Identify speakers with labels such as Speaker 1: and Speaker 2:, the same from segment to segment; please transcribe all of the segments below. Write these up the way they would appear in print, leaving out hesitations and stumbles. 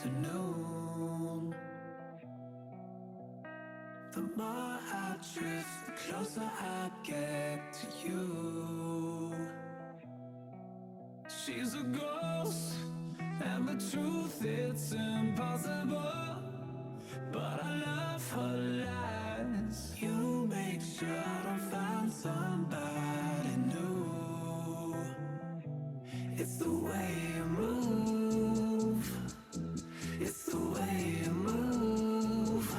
Speaker 1: afternoon. The more I drift, the closer I get to you. She's a ghost, and the truth, it's impossible. But I love her lies. You make sure I don't find somebody new. It's the way you move. It's the way you move.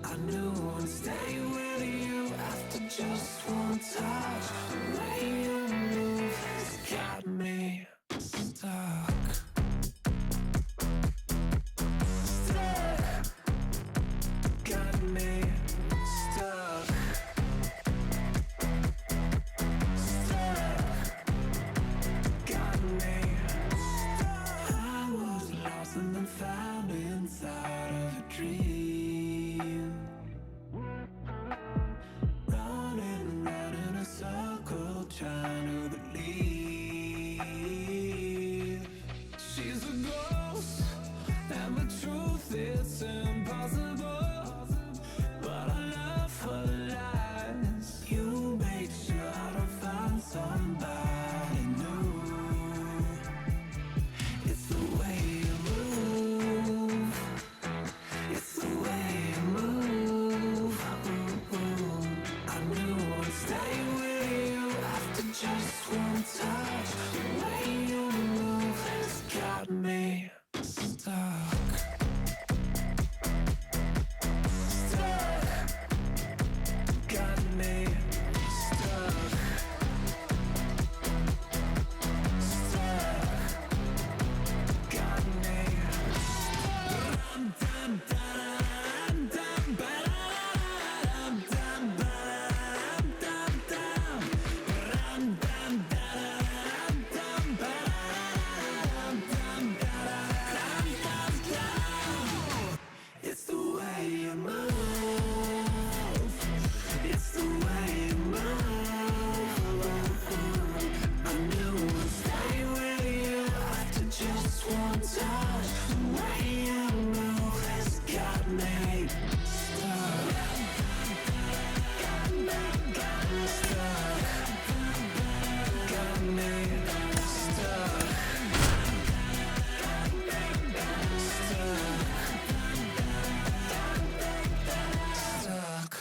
Speaker 1: I knew I'd stay with you after just one touch. The way you move has got me stuck. Got me stuck. Got me stuck. I was lost and then found inside of a dream. Running round in a circle, trying to believe. She's a ghost, and the truth, it's impossible. But I love her lies. You make sure I don't find somebody new. It's the way you move. It's the way you move. I knew I'd stay with you after just one touch. The way you move has got me stuck. Got me stuck. Got me. Dum dum dum dum dum dum dum dum dum dum dum dum. It's the way you move. It's the way you move. I knew I'd stay with you after just one touch. The way you move has got me stuck. Got me stuck. Got me stuck. Stuck.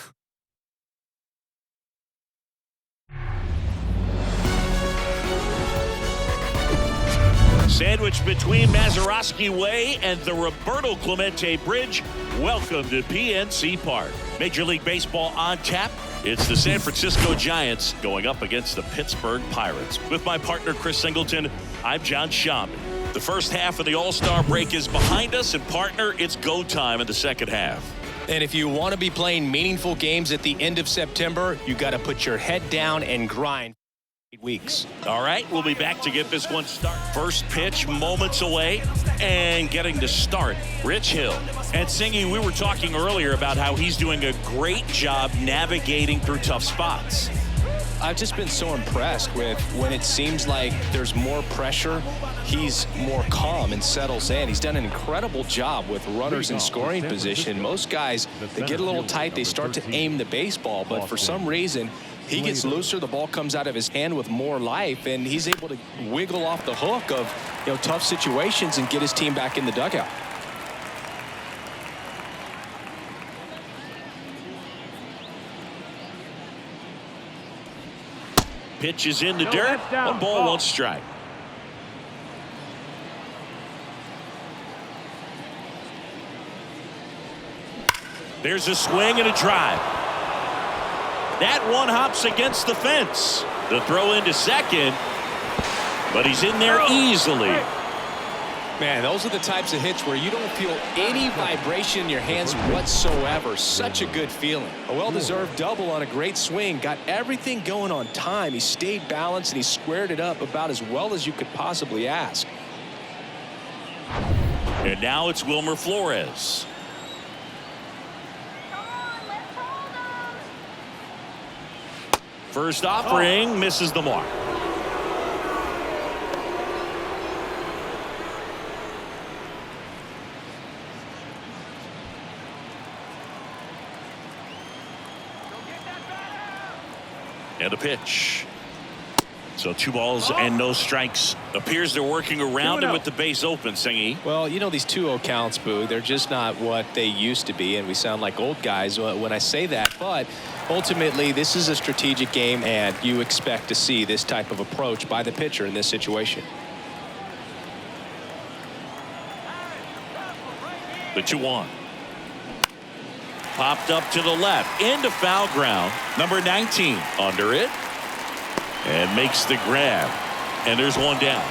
Speaker 2: Sandwiched between Mazeroski Way and the Roberto Clemente Bridge, welcome to PNC Park. Major League Baseball on tap. It's the San Francisco Giants going up against the Pittsburgh Pirates. With my partner, Chris Singleton, I'm John Shambi. The first half of the All-Star break is behind us, and partner, it's go time in the second half.
Speaker 3: And if you want to be playing meaningful games at the end of September, you got to put your head down and grind. 8 weeks.
Speaker 2: All right, we'll be back to get this one started. First pitch moments away, and getting to start, Rich Hill. And Singy, we were talking earlier about how he's doing a great job navigating through tough spots.
Speaker 3: I've just been so impressed with when it seems like there's more pressure, he's more calm and settles in. He's done an incredible job with runners in scoring position. Most guys, they get a little tight, they start to aim the baseball, but for some reason, he gets looser, the ball comes out of his hand with more life, and he's able to wiggle off the hook of, tough situations and get his team back in the dugout.
Speaker 2: Pitch is in the dirt. A ball, won't strike. There's a swing and a drive. That one hops against the fence. The throw into second, but he's in there easily.
Speaker 3: Man, those are the types of hits where you don't feel any vibration in your hands whatsoever. Such a good feeling. A well-deserved double on a great swing. Got everything going on time. He stayed balanced and he squared it up about as well as you could possibly ask.
Speaker 2: And now it's Wilmer Flores. First offering misses the mark. – And a pitch. So 2 balls and no strikes. Appears they're working around him with the base open, Singy.
Speaker 3: Well, you know, these 2-0 counts, Boo, they're just not what they used to be, and we sound like old guys when I say that. But ultimately, this is a strategic game, and you expect to see this type of approach by the pitcher in this situation.
Speaker 2: The 2-1. Popped up to the left. Into foul ground. Number 19 under it. And makes the grab. And there's 1 down.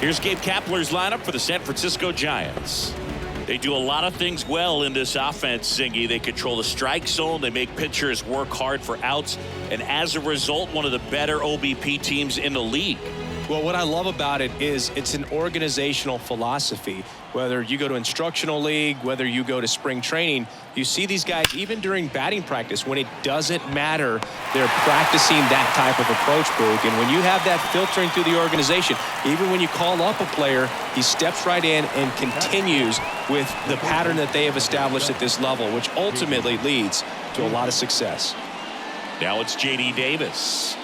Speaker 2: Here's Gabe Kapler's lineup for the San Francisco Giants. They do a lot of things well in this offense, Singy. They control the strike zone. They make pitchers work hard for outs. And as a result, one of the better OBP teams in the league.
Speaker 3: Well, what I love about it is it's an organizational philosophy. Whether you go to instructional league, whether you go to spring training, you see these guys even during batting practice when it doesn't matter. They're practicing that type of approach, Boog. And when you have that filtering through the organization, even when you call up a player, he steps right in and continues with the pattern that they have established at this level, which ultimately leads to a lot of success.
Speaker 2: Now it's J.D. Davis.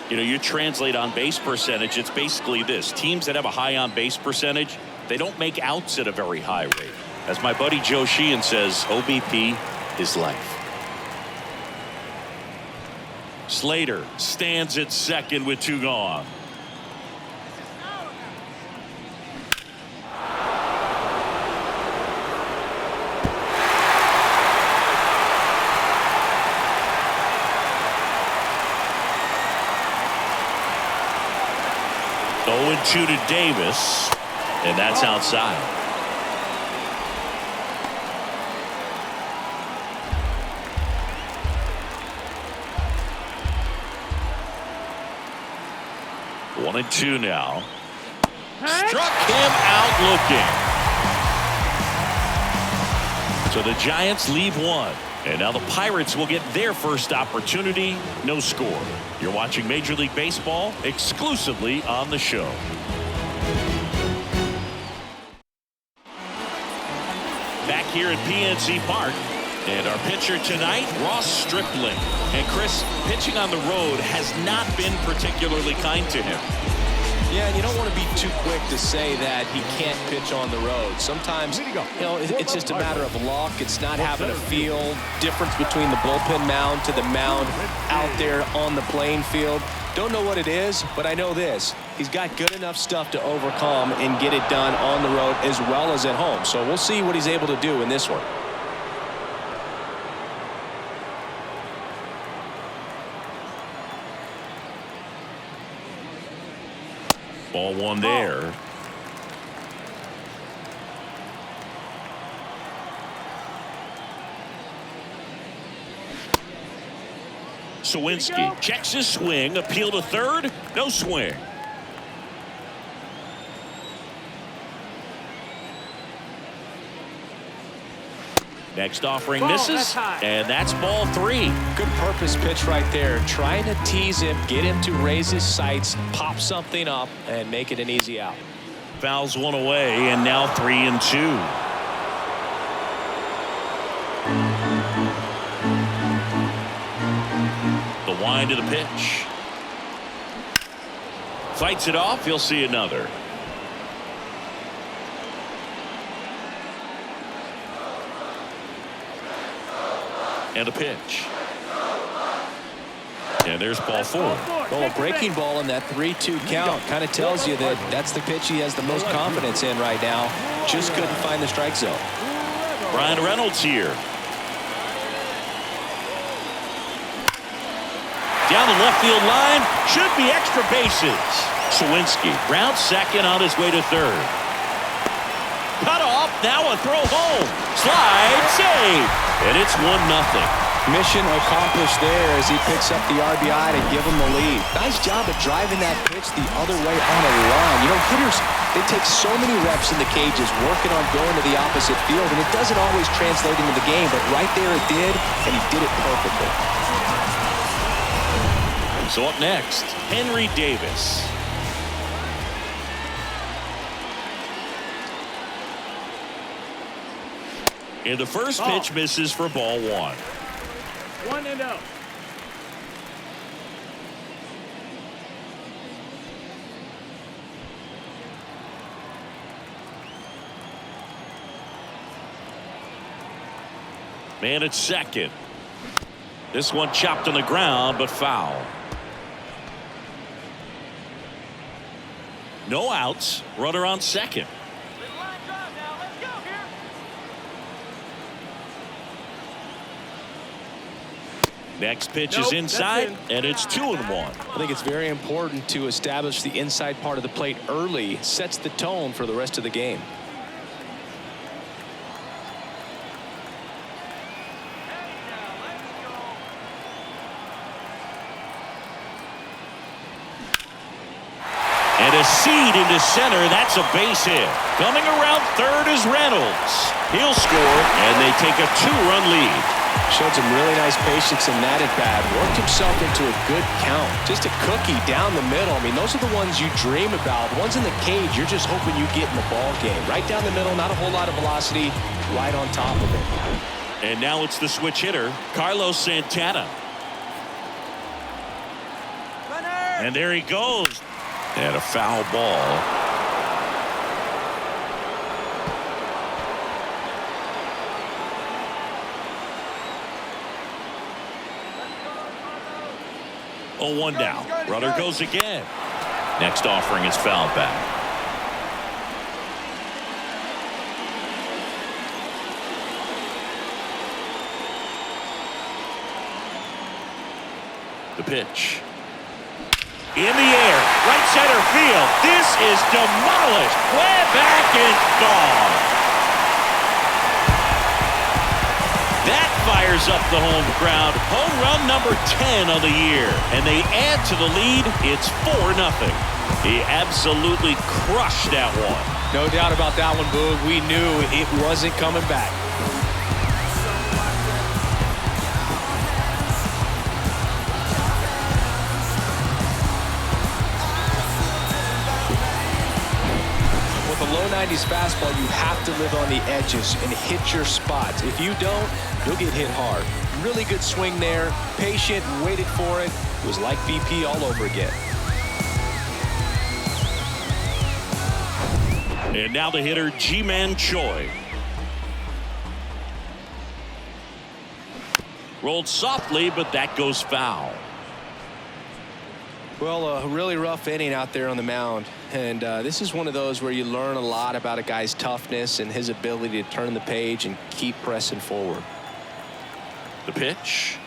Speaker 2: You know, you translate on base percentage, it's basically this. Teams that have a high on base percentage, they don't make outs at a very high rate. As my buddy Joe Sheehan says, OBP is life. Slater stands at second with 2 gone. Two to Davis, and that's outside. One and 2 now. Struck him out looking. So the Giants leave 1. And now the Pirates will get their first opportunity. No score. You're watching Major League Baseball exclusively on the show. Back here at PNC Park. And our pitcher tonight, Ross Stripling. And Chris, pitching on the road has not been particularly kind to him.
Speaker 3: Yeah, and you don't want to be too quick to say that he can't pitch on the road. Sometimes, you know, it's just a matter of luck. It's not having a feel. Difference between the bullpen mound to the mound out there on the playing field. Don't know what it is, but I know this. He's got good enough stuff to overcome and get it done on the road as well as at home. So we'll see what he's able to do in this one.
Speaker 2: Ball 1 there. Sawinski checks his swing. Appeal to third. No swing. Next offering misses, and that's ball 3.
Speaker 3: Good purpose pitch right there. Trying to tease him, get him to raise his sights, pop something up, and make it an easy out.
Speaker 2: Fouls 1 away, and now 3 and 2. The wind of the pitch. Fights it off. You'll see another. And a pitch. And there's ball 4.
Speaker 3: Well, a breaking ball in that 3-2 count kind of tells you that that's the pitch he has the most confidence in right now. Just couldn't find the strike zone.
Speaker 2: Brian Reynolds here. Down the left field line. Should be extra bases. Sawinski rounds second on his way to third. Cut off. Now a throw home. Slide. Save. And it's 1-0.
Speaker 3: Mission accomplished there as he picks up the RBI to give him the lead. Nice job of driving that pitch the other way on a run. You know, hitters, they take so many reps in the cages working on going to the opposite field, and it doesn't always translate into the game, but right there it did, and he did it perfectly.
Speaker 2: So up next, Henry Davis. And the first pitch misses for ball 1.
Speaker 4: 1-0.
Speaker 2: Man at second. This one chopped on the ground, but foul. No outs. Runner on second. Next pitch is inside, and it's 2-1.
Speaker 3: I think it's very important to establish the inside part of the plate early. Sets the tone for the rest of the game.
Speaker 2: And a seed into center. That's a base hit. Coming around third is Reynolds. He'll score, and they take a 2-run lead.
Speaker 3: Showed some really nice patience in that at bat. Worked himself into a good count. Just a cookie down the middle. I mean, those are the ones you dream about. Ones in the cage, you're just hoping you get in the ball game. Right down the middle, not a whole lot of velocity. Right on top of it.
Speaker 2: And now it's the switch hitter, Carlos Santana. And there he goes. And a foul ball. Oh, 1 down. Runner goes again. Next offering is fouled back. The pitch. In the air, right center field. This is demolished. Way back and gone. That fires up the home crowd. Home run number 10 on the year. And they add to the lead. It's 4-0. He absolutely crushed that one.
Speaker 3: No doubt about that one, Boog. We knew it wasn't coming back. Low 90s fastball, you have to live on the edges and hit your spots. If you don't, you'll get hit hard. Really good swing there. Patient, waited for it. It was like BP all over again.
Speaker 2: And now the hitter, Ji-Man Choi. Rolled softly, but that goes foul.
Speaker 3: Well, a really rough inning out there on the mound. And this is one of those where you learn a lot about a guy's toughness and his ability to turn the page and keep pressing forward.
Speaker 2: The pitch.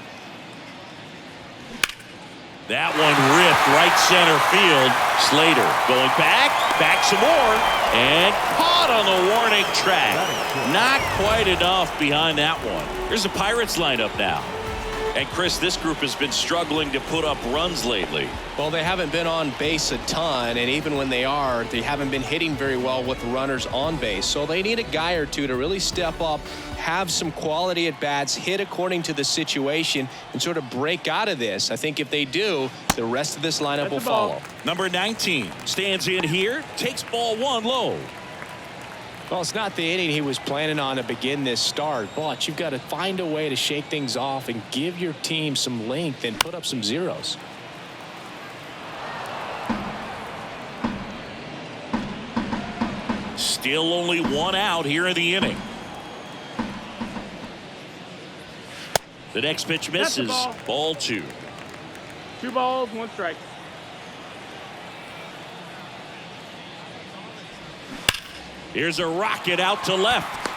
Speaker 2: That one ripped right center field. Slater going back some more, and caught on the warning track. Not quite enough behind that one. Here's the Pirates lineup now. And Chris, this group has been struggling to put up runs lately.
Speaker 3: Well, they haven't been on base a ton, and even when they are, they haven't been hitting very well with runners on base. So they need a guy or two to really step up, have some quality at bats, hit according to the situation, and sort of break out of this. I think if they do, the rest of this lineup will follow.
Speaker 2: Number 19 stands in here, takes ball 1 low.
Speaker 3: Well, it's not the inning he was planning on to begin this start, but you've got to find a way to shake things off and give your team some length and put up some zeros.
Speaker 2: Still only 1 out here in the inning. The next pitch misses. Ball 2.
Speaker 4: 2 balls, 1 strike.
Speaker 2: Here's a rocket out to left.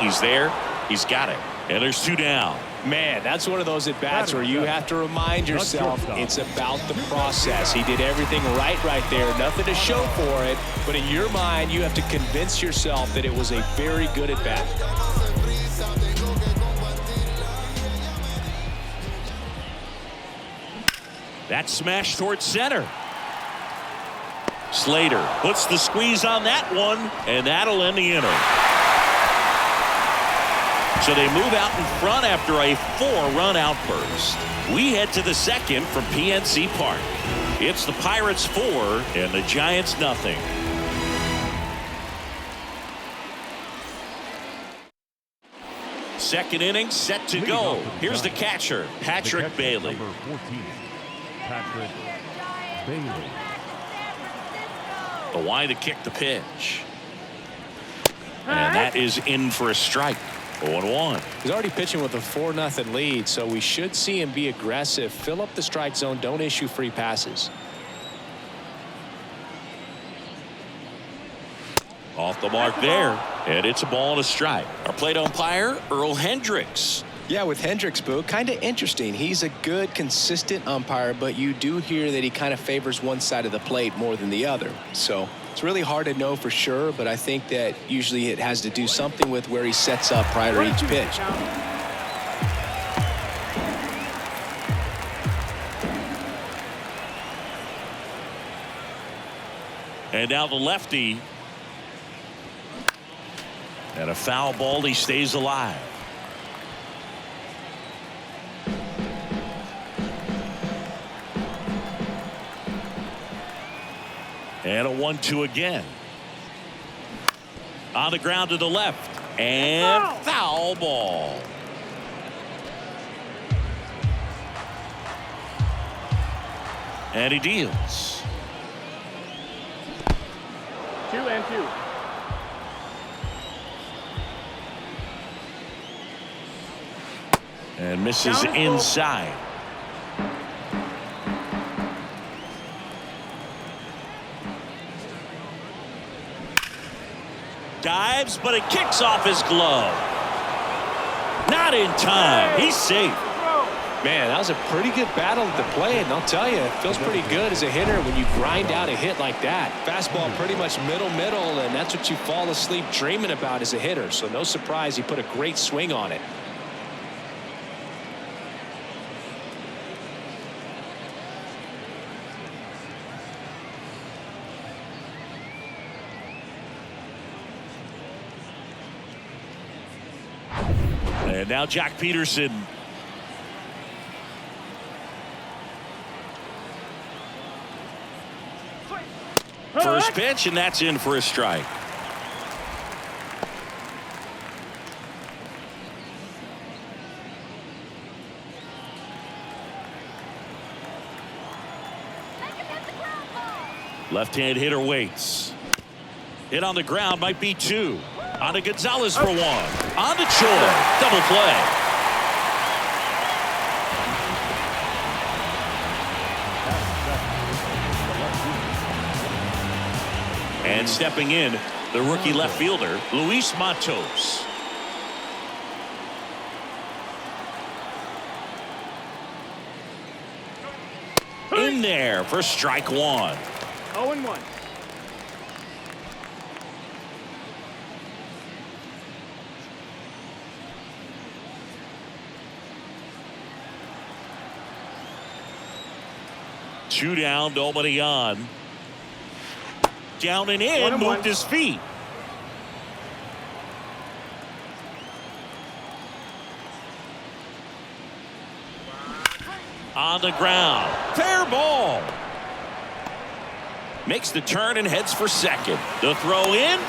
Speaker 2: He's there. He's got it. And there's 2 down.
Speaker 3: Man, that's one of those at-bats where you have to remind yourself it's about the process. He did everything right there. Nothing to show for it. But in your mind, you have to convince yourself that it was a very good at-bat.
Speaker 2: That smash towards center. Slater puts the squeeze on that one, and that'll end the inning. So they move out in front after a 4-run outburst. We head to the second from PNC Park. It's the Pirates 4 and the Giants nothing. Second inning set to go. Here's the catcher, Patrick Bailey.
Speaker 5: Number 14, Patrick Bailey.
Speaker 2: The wind to kick the pitch. And that is in for a strike. 0-1.
Speaker 3: He's already pitching with a 4-0 lead, so we should see him be aggressive, fill up the strike zone, don't issue free passes.
Speaker 2: Off the mark there, and it's a ball and a strike. Our plate umpire, Earl Hendricks.
Speaker 3: Yeah, with Hendricks, Boo, kind of interesting. He's a good, consistent umpire, but you do hear that he kind of favors one side of the plate more than the other. So it's really hard to know for sure, but I think that usually it has to do something with where he sets up prior to each pitch.
Speaker 2: And now the lefty. And a foul ball, he stays alive. And a 1-2 again. On the ground to the left. And foul ball. And he deals.
Speaker 4: 2-2.
Speaker 2: And misses inside. Dives, but it kicks off his glove. Not in time. He's safe.
Speaker 3: Man, that was a pretty good battle at the plate, and I'll tell you, it feels pretty good as a hitter when you grind out a hit like that. Fastball pretty much middle, and that's what you fall asleep dreaming about as a hitter. So no surprise he put a great swing on it.
Speaker 2: And now Jack Peterson. First pitch, and that's in for a strike. Left-hand hitter waits. Hit on the ground, might be two. On to Gonzalez for one. On to Choi. Double play. And stepping in, the rookie left fielder, Luis Matos. In there for strike one.
Speaker 4: 0-1.
Speaker 2: Two down, nobody on. Down and in, moved his feet. On the ground. Fair ball. Makes the turn and heads for second. The throw in,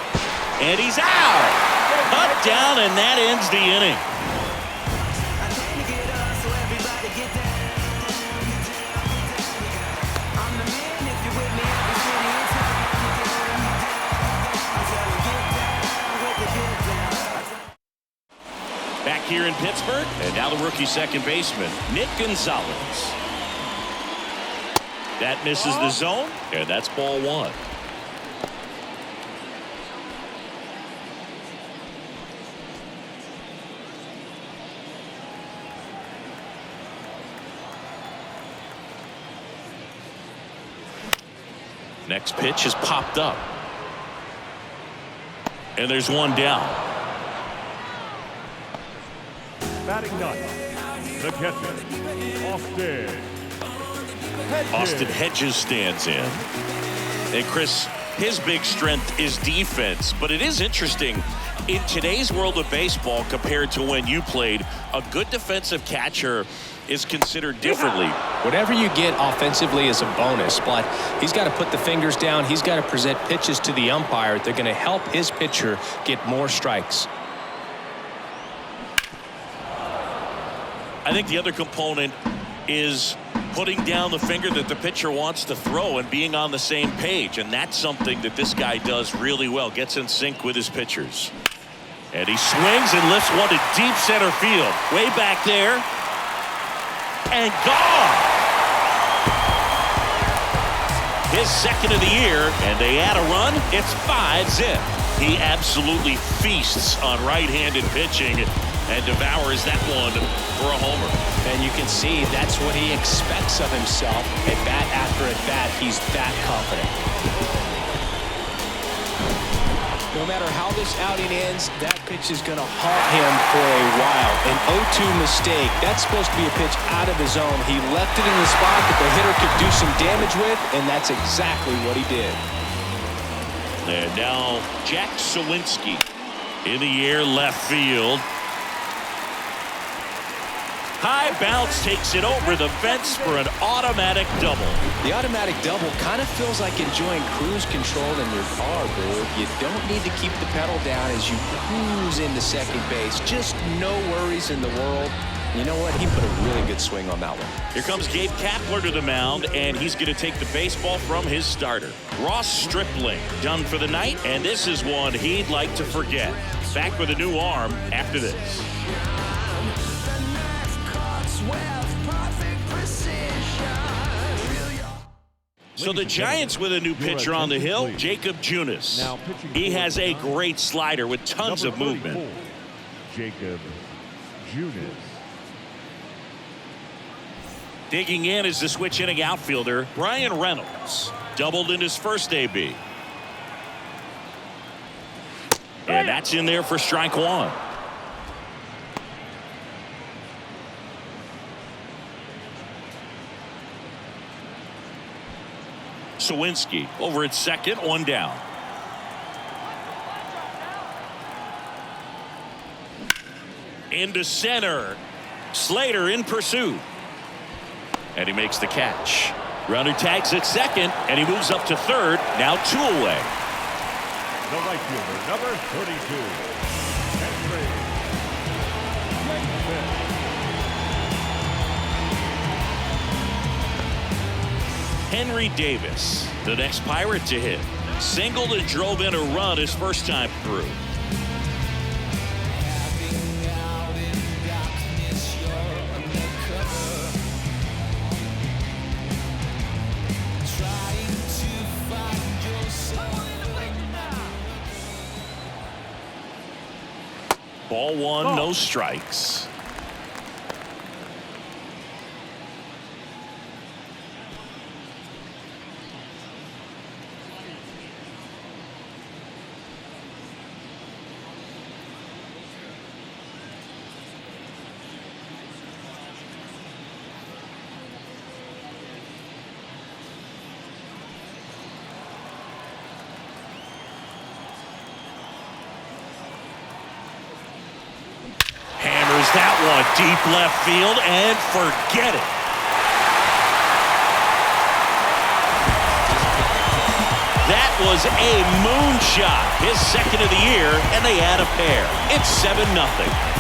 Speaker 2: and he's out. Cut down, and that ends the inning. Back here in Pittsburgh, and now the rookie second baseman, Nick Gonzalez. That misses the zone, and that's ball one. Next pitch has popped up. And there's one down.
Speaker 5: Batting ninth, the catcher,
Speaker 2: Austin Hedges stands in. And Chris, his big strength is defense, but it is interesting in today's world of baseball compared to when you played, a good defensive catcher is considered differently.
Speaker 3: Whatever you get offensively is a bonus, but he's got to put the fingers down. He's got to present pitches to the umpire. They're going to help his pitcher get more strikes.
Speaker 2: I think the other component is putting down the finger that the pitcher wants to throw and being on the same page. And that's something that this guy does really well. Gets in sync with his pitchers. And he swings and lifts one to deep center field. Way back there. And gone. His second of the year. And they add a run. It's 5-zip. He absolutely feasts on right-handed pitching and devours that one for a homer.
Speaker 3: And you can see that's what he expects of himself. At bat after at bat, he's that confident. No matter how this outing ends, that pitch is going to haunt him for a while. An 0-2 mistake. That's supposed to be a pitch out of his zone. He left it in the spot that the hitter could do some damage with, and that's exactly what he did.
Speaker 2: And now Jack Sawinski in the air left field. High bounce takes it over the fence for an automatic double.
Speaker 3: The automatic double kind of feels like enjoying cruise control in your car, dude. You don't need to keep the pedal down as you cruise into second base. Just no worries in the world. You know what? He put a really good swing on that one.
Speaker 2: Here comes Gabe Kapler to the mound, and he's going to take the baseball from his starter. Ross Stripling done for the night, and this is one he'd like to forget. Back with a new arm after this. So the Giants with a new pitcher on the hill, Jacob Junis. He has a great slider with tons of movement.
Speaker 5: Jacob Junis.
Speaker 2: Digging in is the switch hitting outfielder, Brian Reynolds. Doubled in his first AB. And that's in there for strike one. Sawinski over at second, one down. Into center. Slater in pursuit. And he makes the catch. Runner tags at second, and he moves up to third. Now 2 away.
Speaker 5: The right fielder, number 32.
Speaker 2: Henry Davis, the next Pirate to hit. Singled and drove in a run his first time through. Ball one, no strikes. That one deep left field, and forget it. That was a moonshot, his second of the year, and they add a pair. It's 7-0.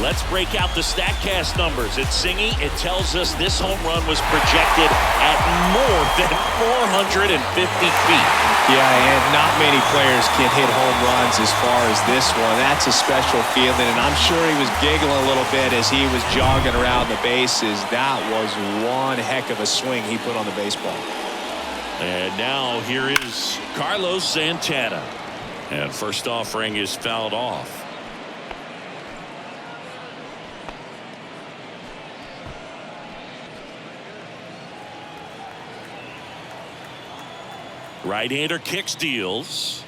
Speaker 2: Let's break out the StatCast numbers. It's Singy. It tells us this home run was projected at more than 450 feet.
Speaker 3: Yeah, and not many players can hit home runs as far as this one. That's a special feeling, and I'm sure he was giggling a little bit as he was jogging around the bases. That was one heck of a swing he put on the baseball.
Speaker 2: And now here is Carlos Santana. And first offering is fouled off. Right-hander kicks, deals.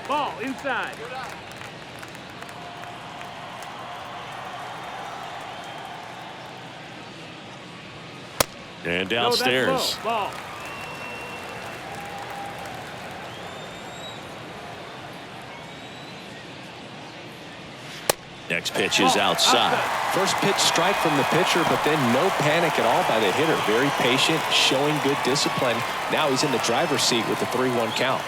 Speaker 4: Ball inside.
Speaker 2: And downstairs.
Speaker 4: No, that's low. Ball.
Speaker 2: Next pitch is outside.
Speaker 3: First pitch strike from the pitcher, but then no panic at all by the hitter. Very patient, showing good discipline. Now he's in the driver's seat with the 3-1 count.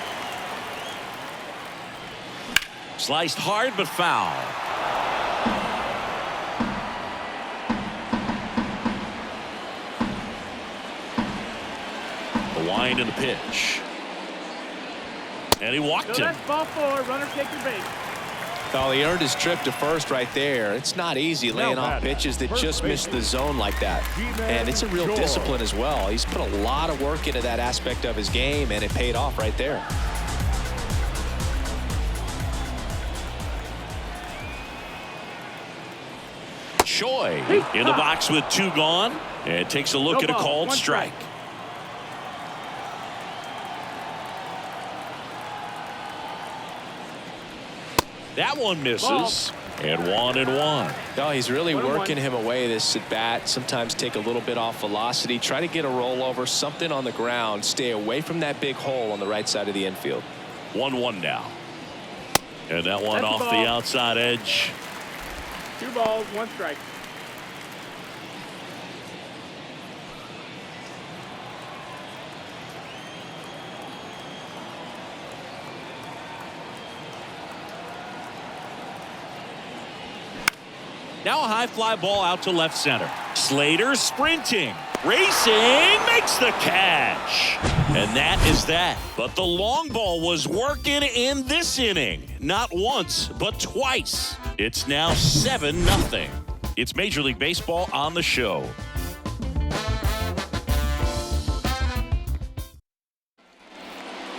Speaker 2: Sliced hard but foul. The wind and the pitch. And he walked
Speaker 4: So
Speaker 2: him.
Speaker 4: that's ball 4. Runner take your base.
Speaker 3: Oh, he earned his trip to first right there. It's not easy laying off pitches that just miss the zone like that. And it's a real discipline as well. He's put a lot of work into that aspect of his game, and it paid off right there.
Speaker 2: Choi in the box with 2 gone and takes a look at a called strike. That one misses. And 1-1.
Speaker 3: No, he's really working him away this at bat. Sometimes take a little bit off velocity. Try to get a rollover, something on the ground. Stay away from that big hole on the right side of the infield.
Speaker 2: 1-1 now. And that one off the outside edge.
Speaker 4: 2 balls, 1 strike.
Speaker 2: Now a high fly ball out to left center. Slater sprinting, racing, makes the catch. And that is that. But the long ball was working in this inning. Not once, but twice. It's now 7-0. It's Major League Baseball on the show.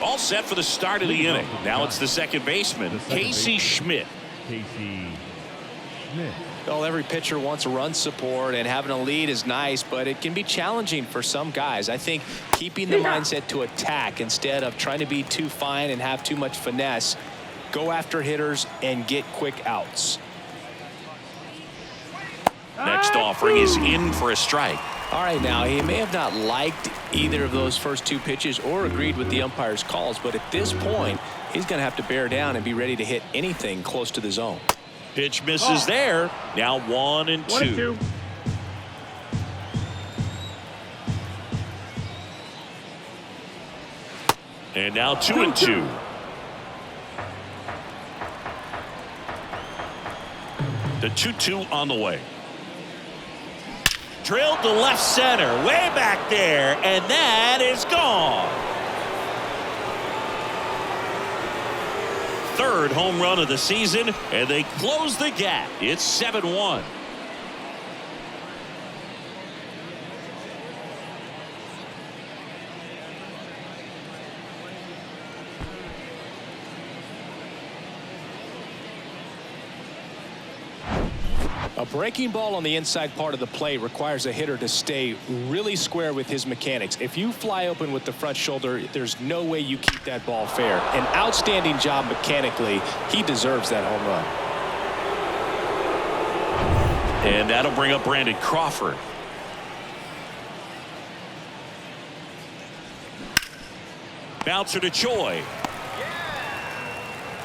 Speaker 2: All set for the start of the inning. Now it's the second baseman, Casey Schmidt.
Speaker 5: Casey Schmidt.
Speaker 3: Well, every pitcher wants run support, and having a lead is nice, but it can be challenging for some guys. I think keeping the mindset to attack instead of trying to be too fine and have too much finesse, go after hitters and get quick outs.
Speaker 2: Next offering is in for a strike.
Speaker 3: All right, now he may have not liked either of those first 2 pitches or agreed with the umpire's calls, but at this point, he's going to have to bear down and be ready to hit anything close to the zone.
Speaker 2: Pitch misses there. Now 1-2.
Speaker 4: 1-2.
Speaker 2: And now 2-2. The 2-2 on the way. Drilled to left center, way back there, and that is gone. 3rd home run of the season, and they close the gap. It's 7-1.
Speaker 3: A breaking ball on the inside part of the plate requires a hitter to stay really square with his mechanics. If you fly open with the front shoulder, there's no way you keep that ball fair. An outstanding job mechanically. He deserves that home run.
Speaker 2: And that'll bring up Brandon Crawford. Bouncer to Choi.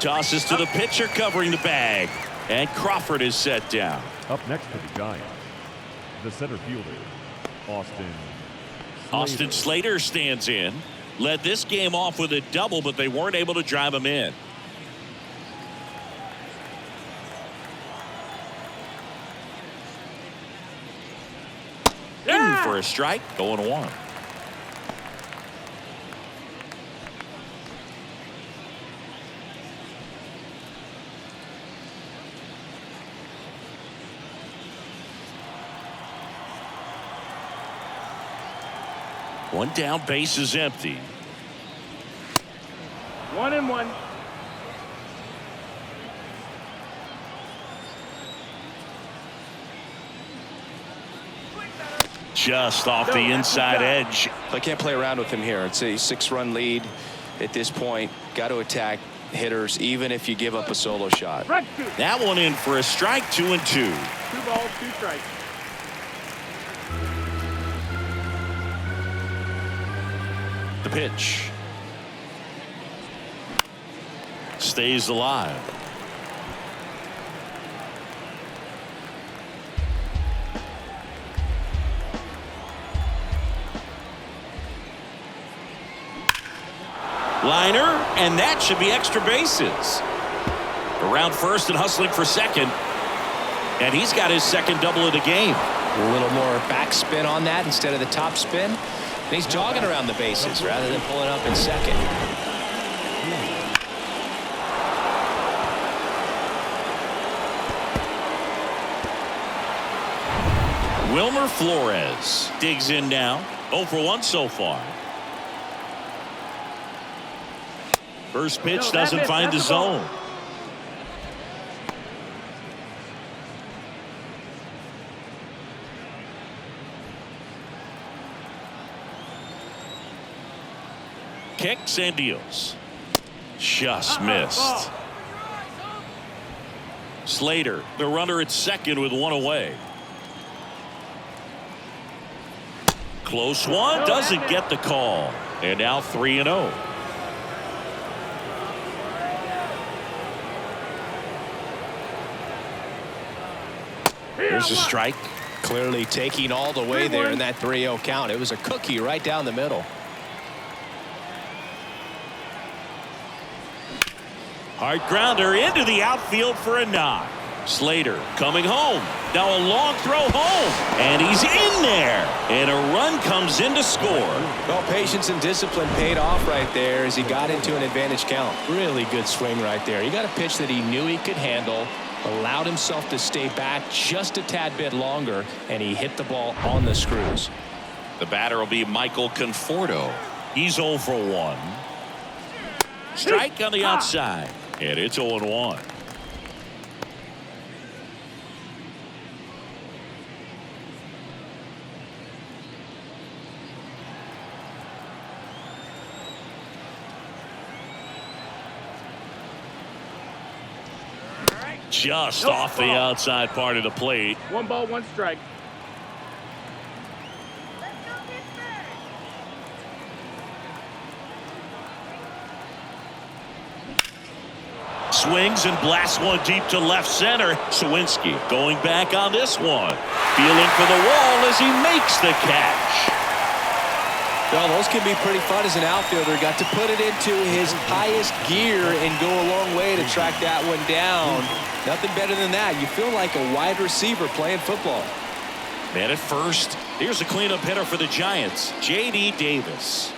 Speaker 2: Tosses to the pitcher covering the bag. And Crawford is set down.
Speaker 5: Up next for the Giants, the center fielder,
Speaker 2: Austin Slater stands in. Led this game off with a double, but they weren't able to drive him in. In for a strike, 0-1. One down, base is empty.
Speaker 4: 1-1.
Speaker 2: Just off the inside edge.
Speaker 3: I can't play around with him here. It's a 6-run lead at this point. Got to attack hitters even if you give up a solo shot.
Speaker 2: That one in for a strike, 2-2.
Speaker 4: 2 balls, 2 strikes.
Speaker 2: The pitch. Stays alive. Liner, and that should be extra bases. Around first and hustling for second. And he's got his second double of the game.
Speaker 3: A little more backspin on that instead of the top spin. And he's jogging around the bases rather than pulling up in second.
Speaker 2: Wilmer Flores digs in now. 0 for 1 so far. First pitch doesn't find the zone. Kicks and deals. Just missed. Slater, the runner at second with one away. Close one, doesn't get the call. And now 3-0. Here's a strike.
Speaker 3: Clearly taking all the way there in that 3-0 count. It was a cookie right down the middle.
Speaker 2: Hard grounder into the outfield for a knock. Slater coming home. Now a long throw home. And he's in there. And a run comes in to score.
Speaker 3: Well, patience and discipline paid off right there as he got into an advantage count. Really good swing right there. He got a pitch that he knew he could handle, allowed himself to stay back just a tad bit longer, and he hit the ball on the screws.
Speaker 2: The batter will be Michael Conforto. He's 0 for 1. Strike on the outside. And it's 0-1. Just off the outside part of the plate.
Speaker 4: 1 ball, 1 strike.
Speaker 2: Swings and blasts one deep to left center. Sawinski going back on this one. Feeling for the wall as he makes the catch.
Speaker 3: Well, those can be pretty fun as an outfielder. Got to put it into his highest gear and go a long way to track that one down. Nothing better than that. You feel like a wide receiver playing football.
Speaker 2: Man at first. Here's a cleanup hitter for the Giants, J.D. Davis.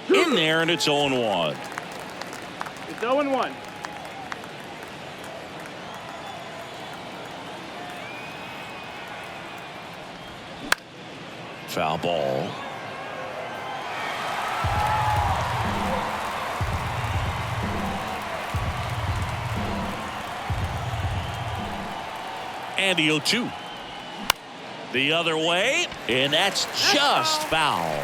Speaker 2: In there, and it's 0-1.
Speaker 4: It's 0-1.
Speaker 2: Foul ball. And the 0-2. The other way, and that's just foul.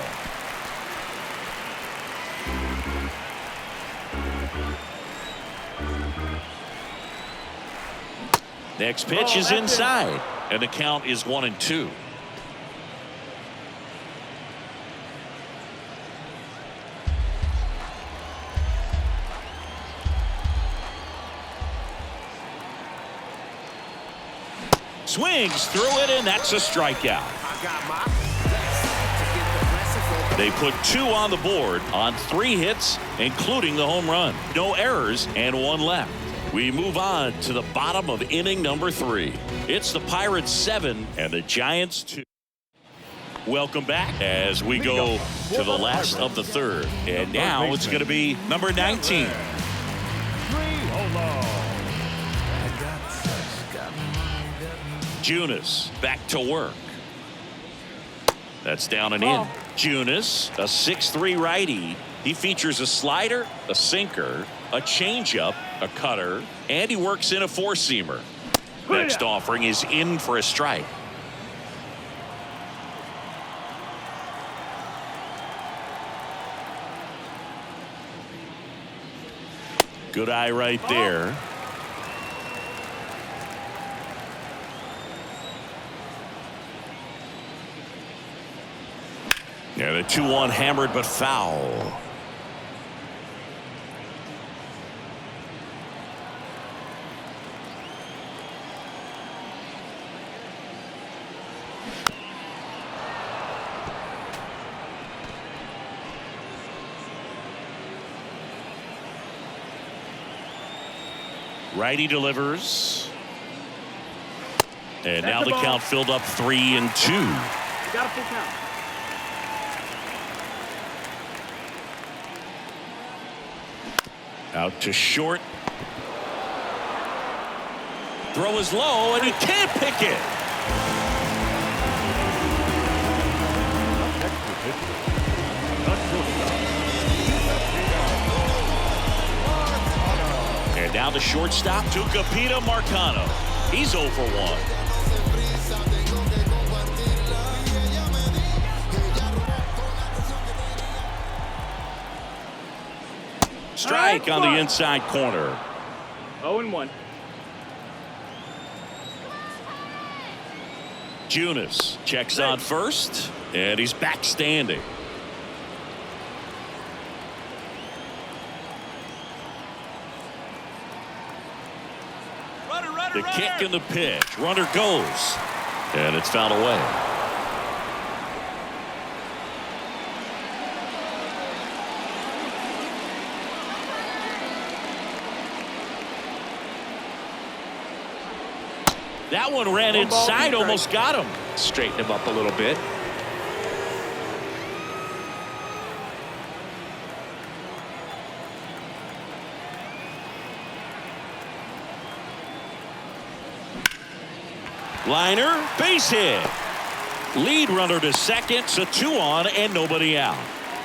Speaker 2: Next pitch is inside, and the count is 1-2. Swings through it, and that's a strikeout. They put 2 on the board on 3 hits, including the home run. No errors and 1 left. We move on to the bottom of inning number 3. It's the Pirates 7 and the Giants 2. Welcome back as we go to the last of the 3rd. And now it's going to be number 19. Junis back to work. That's down and in. Junis, a 6'3" righty. He features a slider, a sinker, a changeup, a cutter, and he works in a 4-seamer. Next offering is in for a strike. Good eye right there. Yeah, the 2-1 hammered but foul. Righty delivers. And
Speaker 4: Set
Speaker 2: now
Speaker 4: the
Speaker 2: the
Speaker 4: ball.
Speaker 2: count filled up 3-2.
Speaker 4: You got a full count.
Speaker 2: Out to short. Throw is low, and he can't pick it.
Speaker 5: Next to Pittsburgh. Not shortstop.
Speaker 2: And now the shortstop, Tucupita Marcano. He's 0 for 1. Strike on the inside corner.
Speaker 4: 0-1.
Speaker 2: Junis checks on first, and he's back standing. The kick and the pitch. Runner goes, and it's fouled away. That one ran inside, almost got him.
Speaker 3: Straighten him up a little bit.
Speaker 2: Liner, base hit. Lead runner to second, so 2 on and nobody out.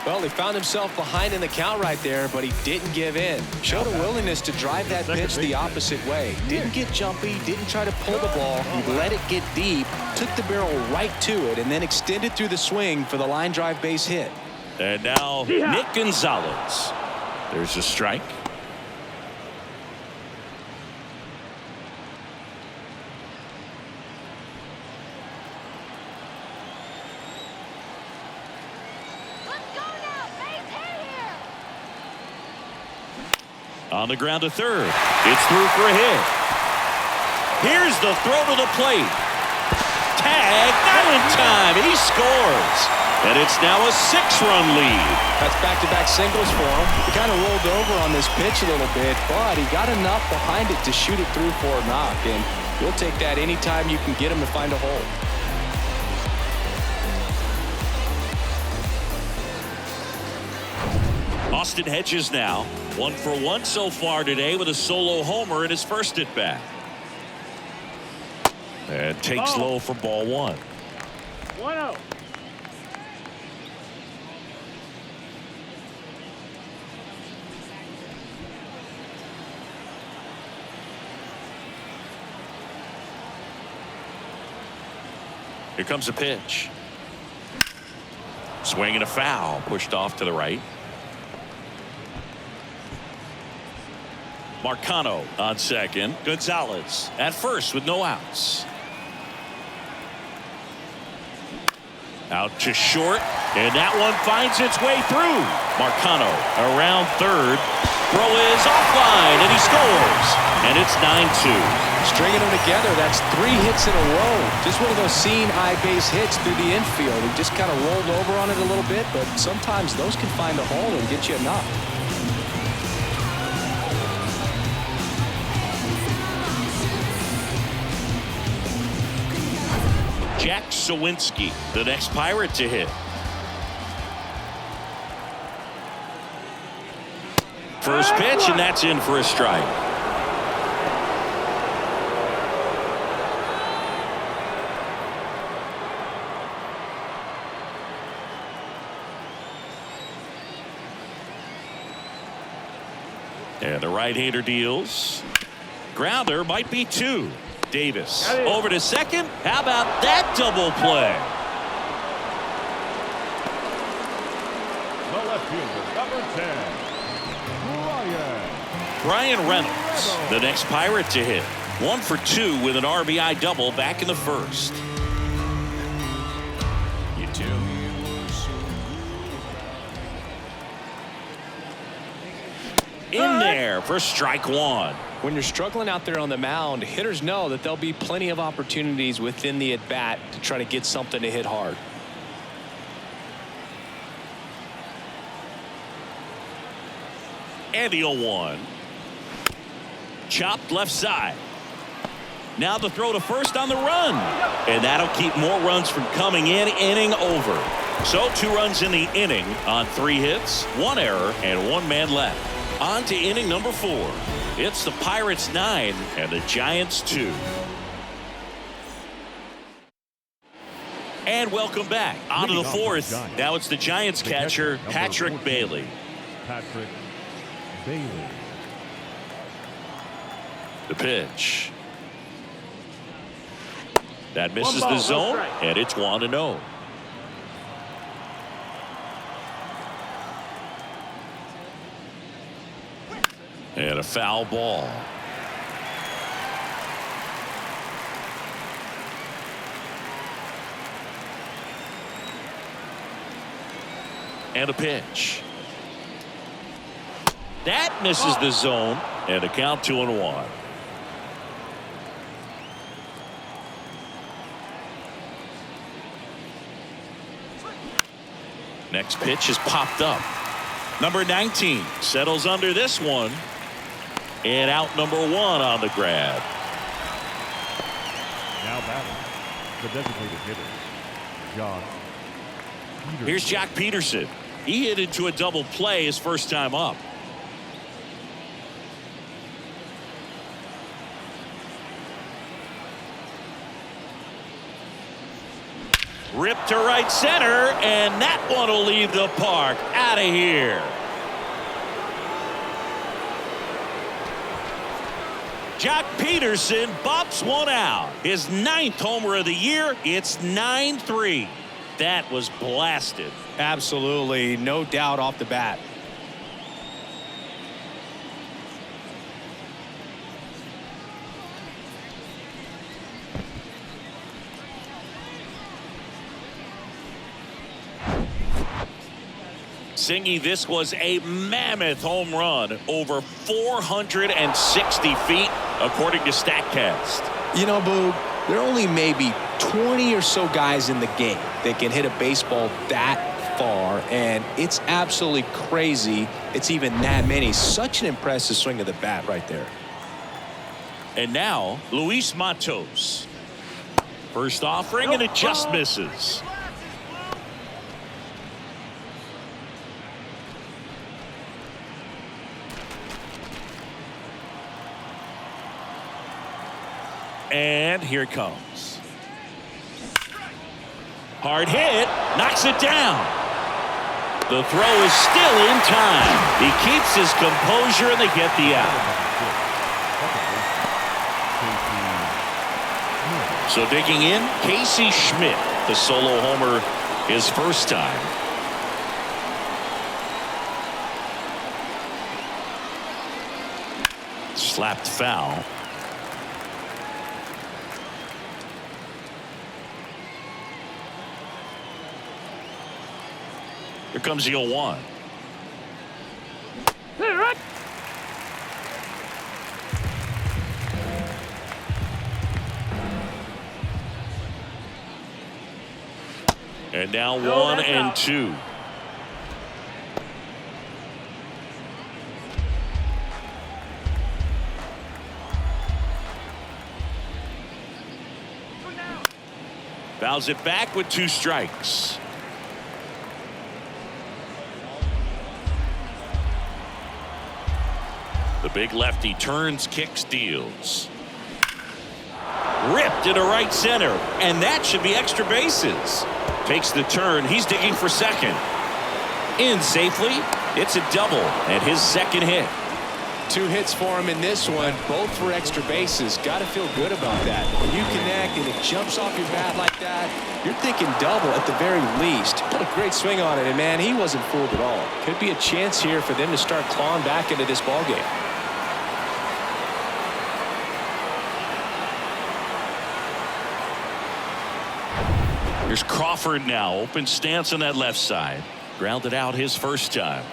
Speaker 3: Well, he found himself behind in the count right there, but he didn't give in. Showed a willingness to drive that pitch the opposite way. Didn't get jumpy, didn't try to pull the ball. He let it get deep, took the barrel right to it, and then extended through the swing for the line drive base hit.
Speaker 2: And now Nick Gonzalez. There's a strike. On the ground to third. It's through for a hit. Here's the throw to the plate. Tag, not in time, and he scores. And it's now a 6-run lead.
Speaker 3: That's back-to-back singles for him. He kind of rolled over on this pitch a little bit, but he got enough behind it to shoot it through for a knock. And you'll take that anytime you can get him to find a hole.
Speaker 2: Austin Hedges now 1 for 1 so far today with a solo homer in his first at bat. And takes low for ball 1.
Speaker 4: 1-0.
Speaker 2: Here comes a pitch. Swing and a foul, pushed off to the right. Marcano on second. Gonzalez at first with no outs. Out to short, and that one finds its way through. Marcano around third. Throw is offline, and he scores. And it's 9-2.
Speaker 3: Stringing them together, that's 3 hits in a row. Just one of those seeing eye base hits through the infield. He just kind of rolled over on it a little bit, but sometimes those can find a hole and get you a knock.
Speaker 2: Jack Sawinski, the next Pirate to hit. First pitch, and that's in for a strike. And the right-hander deals. Grounder might be 2. Davis over to second. How about that double play?
Speaker 5: The left fielder, number 10,
Speaker 2: Brian Reynolds, the next Pirate to hit. 1 for 2 with an RBI double back in the first. In there for strike 1.
Speaker 3: When you're struggling out there on the mound, hitters know that there'll be plenty of opportunities within the at-bat to try to get something to hit hard.
Speaker 2: And the 0-1. Chopped left side. Now the throw to first on the run. And that'll keep more runs from coming in. Inning over. So 2 runs in the inning on 3 hits, 1 error, and 1 man left. On to inning number 4. It's the Pirates 9 and the Giants 2. And welcome back. On to the 4th. Now it's the Giants catcher, Patrick Bailey.
Speaker 5: Patrick Bailey.
Speaker 2: The pitch. That misses the zone, and it's 1-0. And a foul ball. And a pitch. That misses the zone, and a count 2-1. Next pitch is popped up. Number 19 settles under this one. And out number 1 on the grab.
Speaker 5: Now batting, the designated hitter, Josh Peterson.
Speaker 2: Here's Jock Peterson. He hit into a double play his first time up. Ripped to right center, and that one will leave the park. Out of here. Jock Peterson bops one out. His 9th homer of the year. It's 9-3. That was blasted.
Speaker 3: Absolutely, no doubt off the bat.
Speaker 2: Singy, this was a mammoth home run, over 460 feet, according to StatCast.
Speaker 3: You know, Boog, there are only maybe 20 or so guys in the game that can hit a baseball that far, and it's absolutely crazy it's even that many. Such an impressive swing of the bat right there.
Speaker 2: And now, Luis Matos. First offering, and it just misses. And here it comes. Hard hit, knocks it down. The throw is still in time. He keeps his composure, and they get the out. So digging in, Casey Schmidt, the solo homer his first time. Slapped foul. Here comes the 0-1. And now 1-2. Fouls it back with 2 strikes. The big lefty turns, kicks, deals. Ripped into right center, and that should be extra bases. Takes the turn. He's digging for second. In safely. It's a double and his second hit.
Speaker 3: 2 hits for him in this one, both for extra bases. Got to feel good about that. When you connect and it jumps off your bat like that, you're thinking double at the very least. Put a great swing on it, and man, he wasn't fooled at all. Could be a chance here for them to start clawing back into this ballgame.
Speaker 2: Here's Crawford now. Open stance on that left side. Grounded out his first time.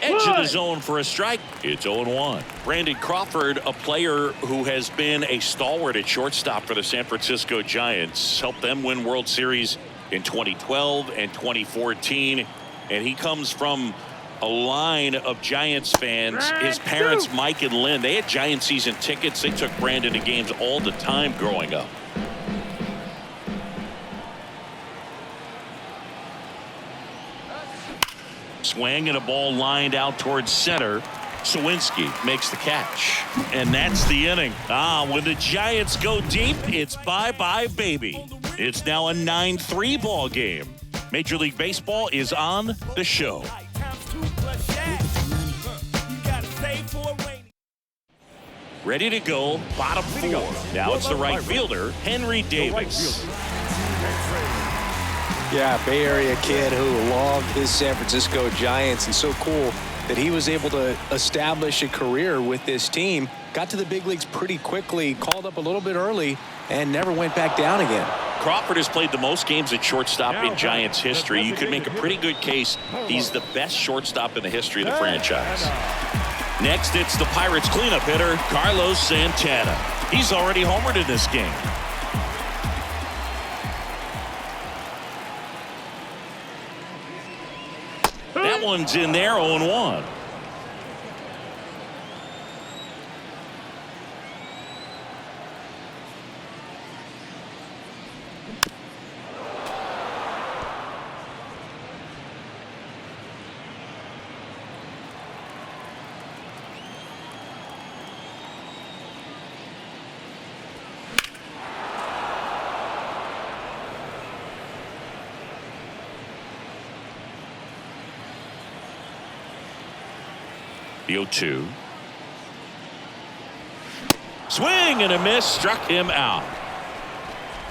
Speaker 2: Edge of the zone for a strike. It's 0-1. Brandon Crawford, a player who has been a stalwart at shortstop for the San Francisco Giants. Helped them win World Series in 2012 and 2014. And he comes from A line of Giants fans, his parents, Mike and Lynn, they had Giant season tickets. They took Brandon to games all the time growing up. Swing and a ball lined out towards center. Sawinski makes the catch. And that's the inning. When the Giants go deep, it's bye-bye, baby. It's now a 9-3 ball game. Major League Baseball is on the show. Ready to go, bottom four. Now it's the right fielder, Henry Davis.
Speaker 3: Yeah, Bay Area kid who loved his San Francisco Giants, and so cool that he was able to establish a career with this team. Got to the big leagues pretty quickly, called up a little bit early, and never went back down again.
Speaker 2: Crawford has played the most games at shortstop in Giants history. You could make a pretty good case he's the best shortstop in the history of the franchise. Next, it's the Pirates cleanup hitter, Carlos Santana. He's already homered in this game. That one's in there, 0-1. The 0-2. Swing and a miss, struck him out.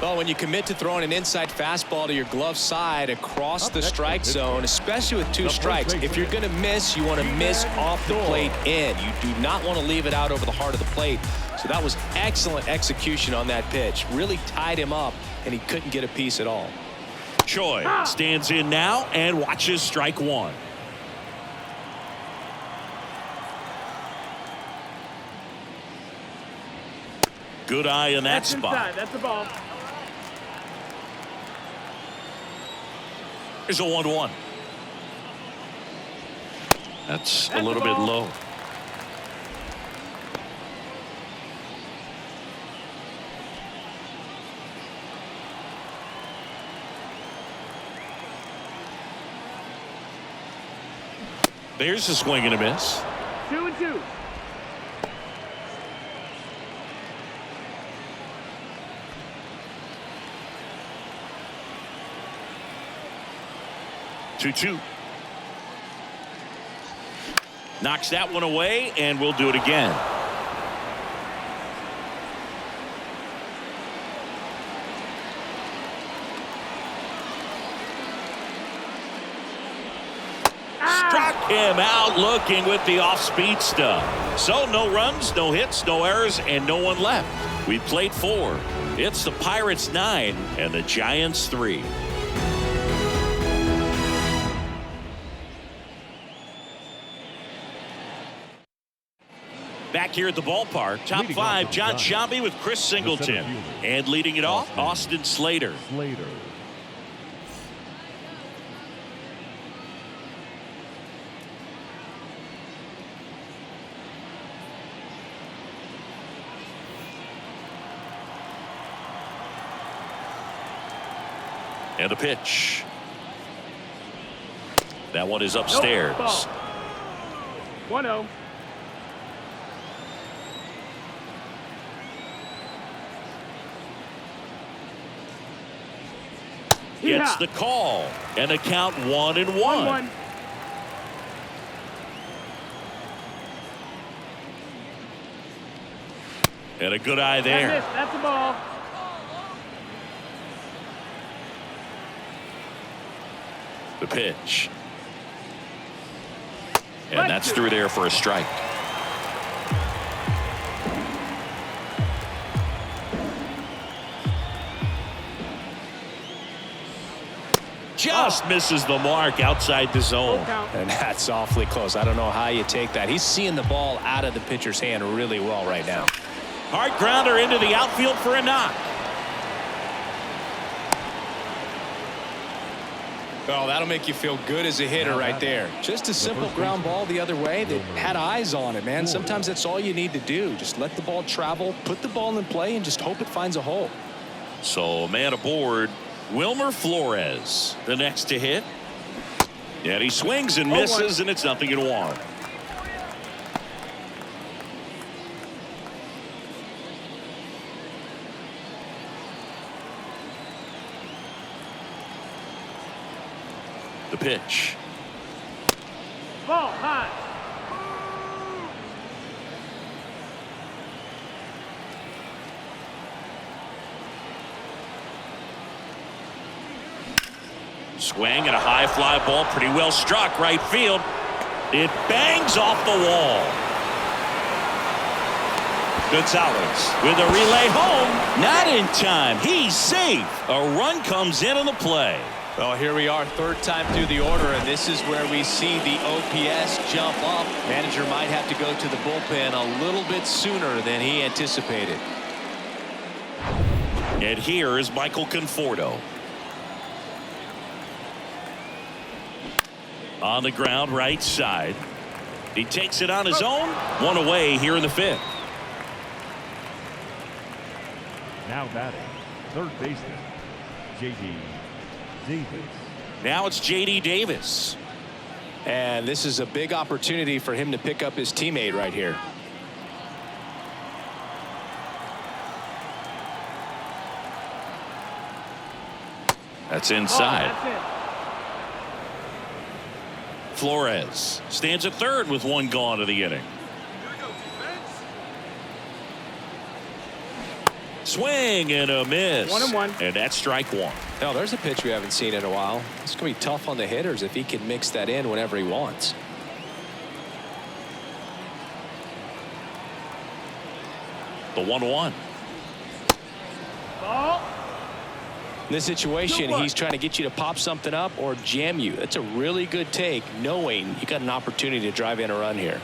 Speaker 3: Well, when you commit to throwing an inside fastball to your glove side across the strike zone, especially with two strikes, if you're going to miss, you want to miss off the plate in. You do not want to leave it out over the heart of the plate. So that was excellent execution on that pitch. Really tied him up, and he couldn't get a piece at all.
Speaker 2: Choi stands in now and watches strike one. Good eye in that spot.
Speaker 4: Inside. That's the ball.
Speaker 2: Here's a 1-1. That's a little bit low. There's a swing and a miss.
Speaker 4: 2-2.
Speaker 2: Knocks that one away, and we'll do it again. Struck him out looking with the off-speed stuff. So no runs, no hits, no errors, and no one left. We played 4. It's the Pirates 9 and the Giants 3. Back here at the ballpark, top 5, John Sciambi with Chris Singleton. And leading it off, Austin Slater. And a pitch. That one is upstairs.
Speaker 4: Nope, 1-0.
Speaker 2: Gets the call, and a count 1-1.
Speaker 4: 1-1.
Speaker 2: And a good eye there.
Speaker 4: That's the ball.
Speaker 2: The pitch. And that's through there for a strike. Just misses the mark outside the zone.
Speaker 3: And that's awfully close. I don't know how you take that. He's seeing the ball out of the pitcher's hand really well right now.
Speaker 2: Hard grounder into the outfield for a knock.
Speaker 3: Oh, that'll make you feel good as a hitter right there. Just a simple ground ball the other way that had eyes on it, man. Sometimes that's all you need to do. Just let the ball travel, put the ball in play, and just hope it finds a hole.
Speaker 2: So, man aboard, Wilmer Flores, the next to hit. And he swings and misses, and it's 0-1. The pitch.
Speaker 4: Ball high.
Speaker 2: Swing and a high fly ball, pretty well struck right field. It bangs off the wall. Gonzalez with a relay home. Not in time. He's safe. A run comes in on the play.
Speaker 3: Well, here we are, third time through the order, and this is where we see the OPS jump up. Manager might have to go to the bullpen a little bit sooner than he anticipated.
Speaker 2: And here is Michael Conforto. On the ground, right side. He takes it on his own. One away here in the fifth.
Speaker 5: Now batting, third baseman, J.D. Davis.
Speaker 2: Now it's J.D. Davis.
Speaker 3: And this is a big opportunity for him to pick up his teammate right here.
Speaker 2: That's inside.
Speaker 4: Oh, that's it.
Speaker 2: Flores stands at third with one gone to the inning. Swing and a miss.
Speaker 4: 1-1.
Speaker 2: And that's strike one.
Speaker 3: Now, there's a pitch we haven't seen in a while. It's going to be tough on the hitters if he can mix that in whenever he wants.
Speaker 2: The 1-1.
Speaker 4: Ball.
Speaker 3: In this situation, he's trying to get you to pop something up or jam you. That's a really good take, knowing you got an opportunity to drive in a run here.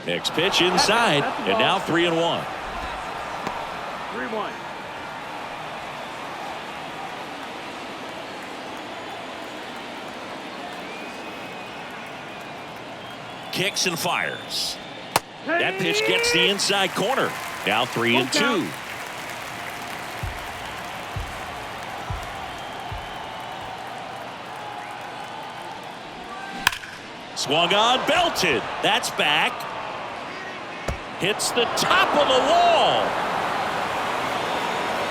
Speaker 2: Next pitch inside, and now 3-1.
Speaker 4: 3-1.
Speaker 2: Kicks and fires. That pitch gets the inside corner. Now 3-2. Swung on, belted. That's back. Hits the top of the wall.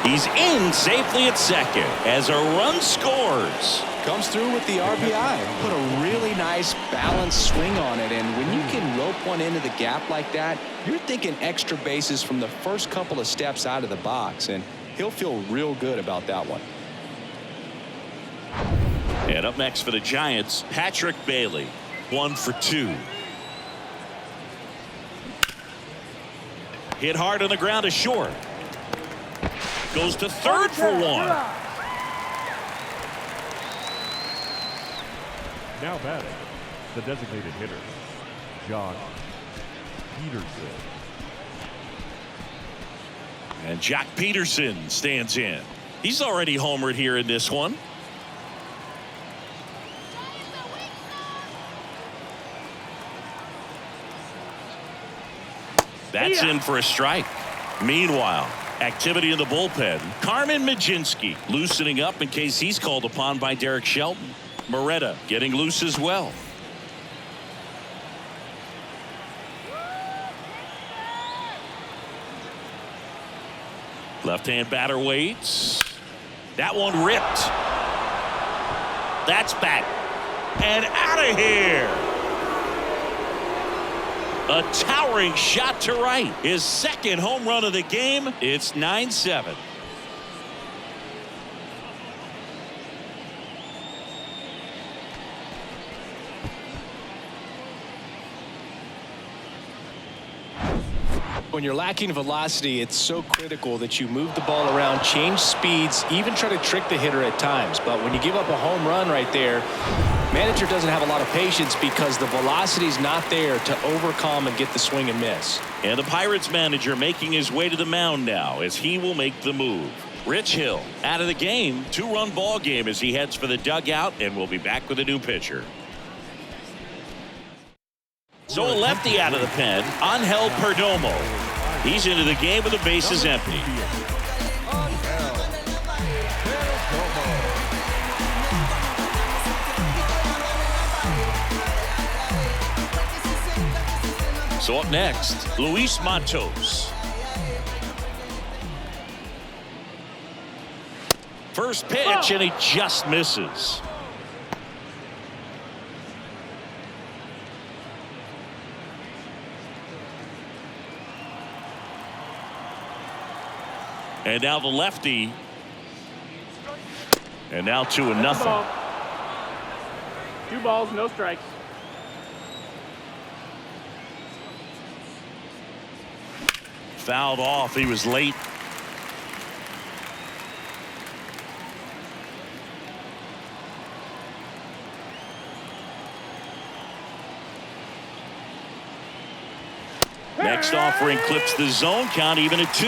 Speaker 2: He's in safely at second as a run scores.
Speaker 3: Comes through with the RBI. Put a really nice balanced swing on it, and when you can rope one into the gap like that, you're thinking extra bases from the first couple of steps out of the box, and he'll feel real good about that one.
Speaker 2: And up next for the Giants, Patrick Bailey, 1 for 2. Hit hard on the ground to short. Goes to third for 1.
Speaker 5: Now batting, the designated hitter, Josh Peterson.
Speaker 2: And Jack Peterson stands in. He's already homered here in this one. That's in for a strike. Meanwhile, activity in the bullpen. Carmen Majinski loosening up in case he's called upon by Derek Shelton. Moretta getting loose as well. Left-hand batter waits. That one ripped. That's back and out of here. A towering shot to right. His second home run of the game. It's 9-7.
Speaker 3: When you're lacking velocity, it's so critical that you move the ball around, change speeds, even try to trick the hitter at times. But when you give up a home run right there, manager doesn't have a lot of patience because the velocity's not there to overcome and get the swing and miss.
Speaker 2: And the Pirates manager making his way to the mound now as he will make the move. Rich Hill out of the game. 2-run ball game as he heads for the dugout, and we'll be back with a new pitcher. So a lefty out of the pen, Angel Perdomo. He's into the game with the bases empty. So up next, Luis Matos. First pitch, and he just misses. And now the lefty. And now 2-0.
Speaker 4: 2 balls, no strikes.
Speaker 2: Fouled off. He was late. Next offering clips the zone count even at 2.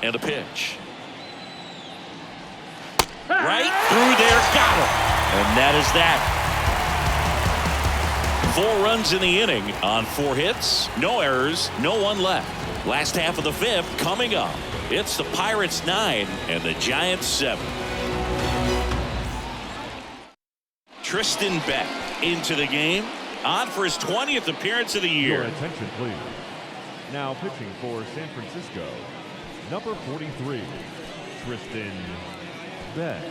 Speaker 2: And a pitch. Right through there, got him. And that is that. 4 runs in the inning on 4 hits, no errors, no one left. Last half of the 5th coming up. It's the Pirates 9 and the Giants 7. Tristan Beck into the game, on for his 20th appearance of the year.
Speaker 5: Your attention, please. Now pitching for San Francisco, number 43, Tristan Beck.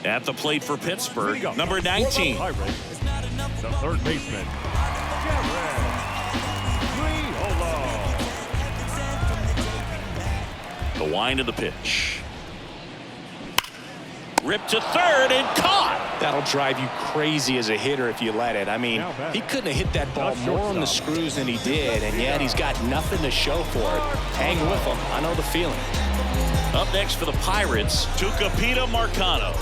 Speaker 2: At the plate for Pittsburgh, number 19.
Speaker 5: The third baseman,
Speaker 2: The wind of the pitch. Ripped to third and caught.
Speaker 3: That'll drive you crazy as a hitter if you let it. I mean, he couldn't have hit that ball more on the screws than he did, and yet he's got nothing to show for it. Hang with him. I know the feeling.
Speaker 2: Up next for the Pirates, Tucupita Marcano.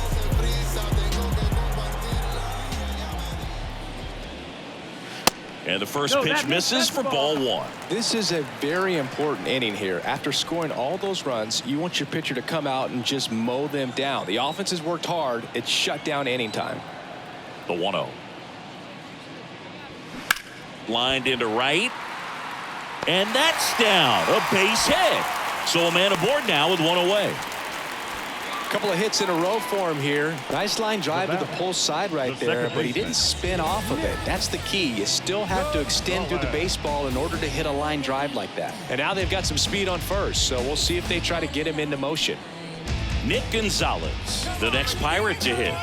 Speaker 2: And the first pitch misses for ball 1.
Speaker 3: This is a very important inning here. After scoring all those runs, you want your pitcher to come out and just mow them down. The offense has worked hard. It's shut down inning time.
Speaker 2: The 1-0. Lined into right. And that's down. A base hit. So a man aboard now with 1 away.
Speaker 3: Couple of hits in a row for him here. Nice line drive to the pull side right there, but he didn't spin off of it. That's the key. You still have to extend through the baseball in order to hit a line drive like that. And now they've got some speed on first, so we'll see if they try to get him into motion.
Speaker 2: Nick Gonzalez, the next Pirate to hit.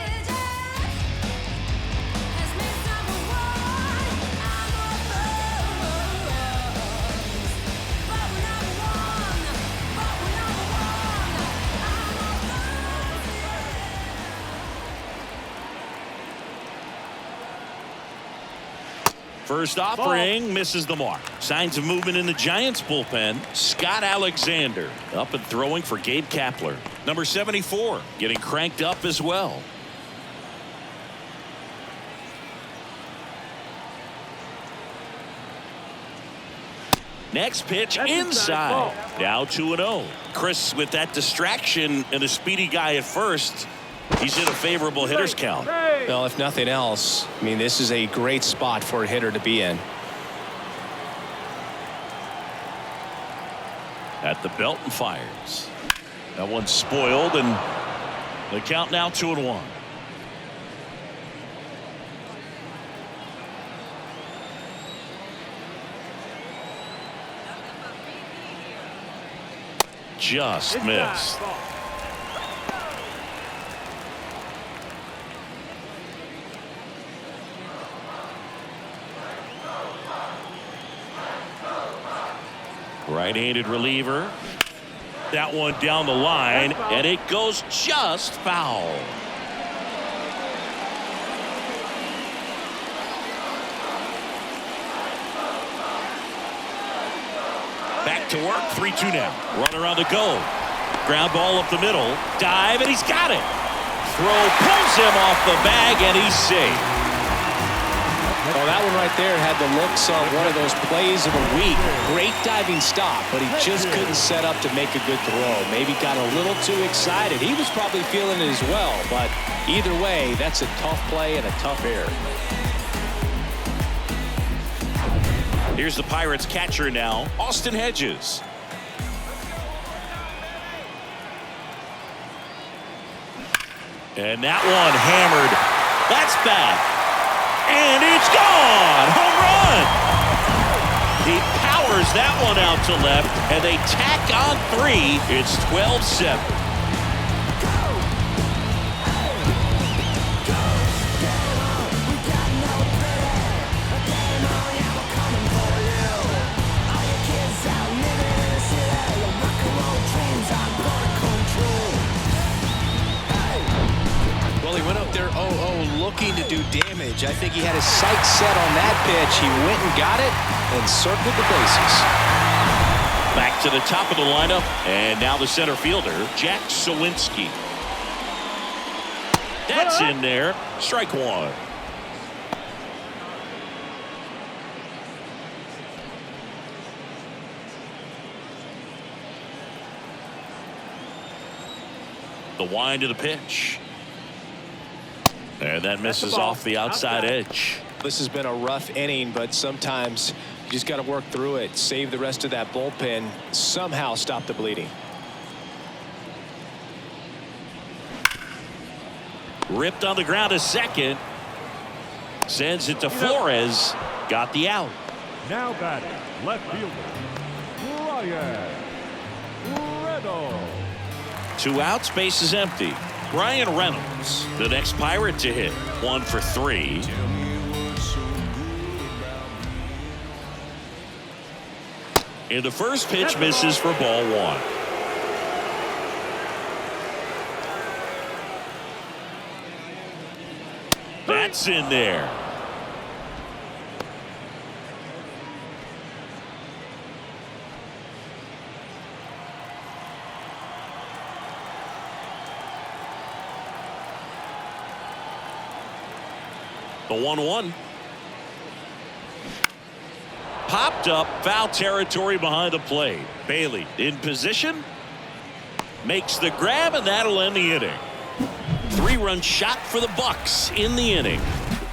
Speaker 2: First offering misses the mark. Signs of movement in the Giants bullpen. Scott Alexander up and throwing for Gabe Kapler. Number 74 getting cranked up as well. Next pitch inside. Now 2-0. Chris with that distraction and a speedy guy at first. He's in a favorable hitter's count.
Speaker 3: Well, if nothing else, I mean, this is a great spot for a hitter to be in.
Speaker 2: At the belt and fires. That one's spoiled, and the count now 2-1. Just missed. Right-handed reliever. That one down the line, and it goes just foul. Back to work, 3-2 now. Runner on the go. Ground ball up the middle. Dive, and he's got it. Throw pulls him off the bag, and he's safe.
Speaker 3: Oh, that one right there had the looks of one of those plays of a week. Great diving stop, but he just couldn't set up to make a good throw. Maybe got a little too excited. He was probably feeling it as well, but either way, that's a tough play and a tough error.
Speaker 2: Here's the Pirates catcher now, Austin Hedges. And that one hammered. That's back. And it's gone! Home run! He powers that one out to left, and they tack on 3. It's 12-7.
Speaker 3: Well, he went up there 0-0 looking to do damage. I think he had his sights set on that pitch. He went and got it and circled the bases.
Speaker 2: Back to the top of the lineup, and now the center fielder, Jack Sawinski. That's in there. Strike one. The wind of the pitch. And that misses off the outside edge.
Speaker 3: This has been a rough inning, but sometimes you just got to work through it. Save the rest of that bullpen. Somehow stop the bleeding.
Speaker 2: Ripped on the ground a second. Sends it to Flores. Got the out.
Speaker 5: Now batting, left fielder, Brian Reynolds.
Speaker 2: 2 outs, base is empty. Brian Reynolds, the next Pirate to hit. 1 for 3. And the first pitch misses for ball 1. That's in there. The 1-1. Popped up, foul territory behind the plate. Bailey in position. Makes the grab, and that'll end the inning. 3-run shot for the Bucks in the inning.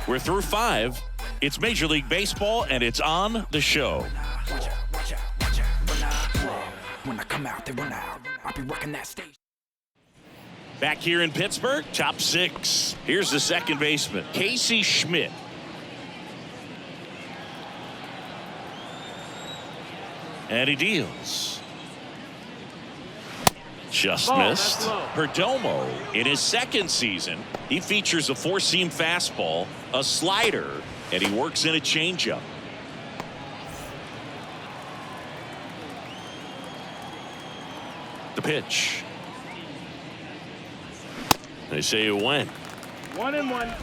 Speaker 2: We're through 5. It's Major League Baseball, and it's on the show.
Speaker 6: When I come out, they run out. I'll be working that stage.
Speaker 2: Back here in Pittsburgh, top 6. Here's the second baseman, Casey Schmidt. And he deals. Just missed. Perdomo, in his second season, he features a 4-seam fastball, a slider, and he works in a changeup. The pitch. They say it went.
Speaker 4: 1-1.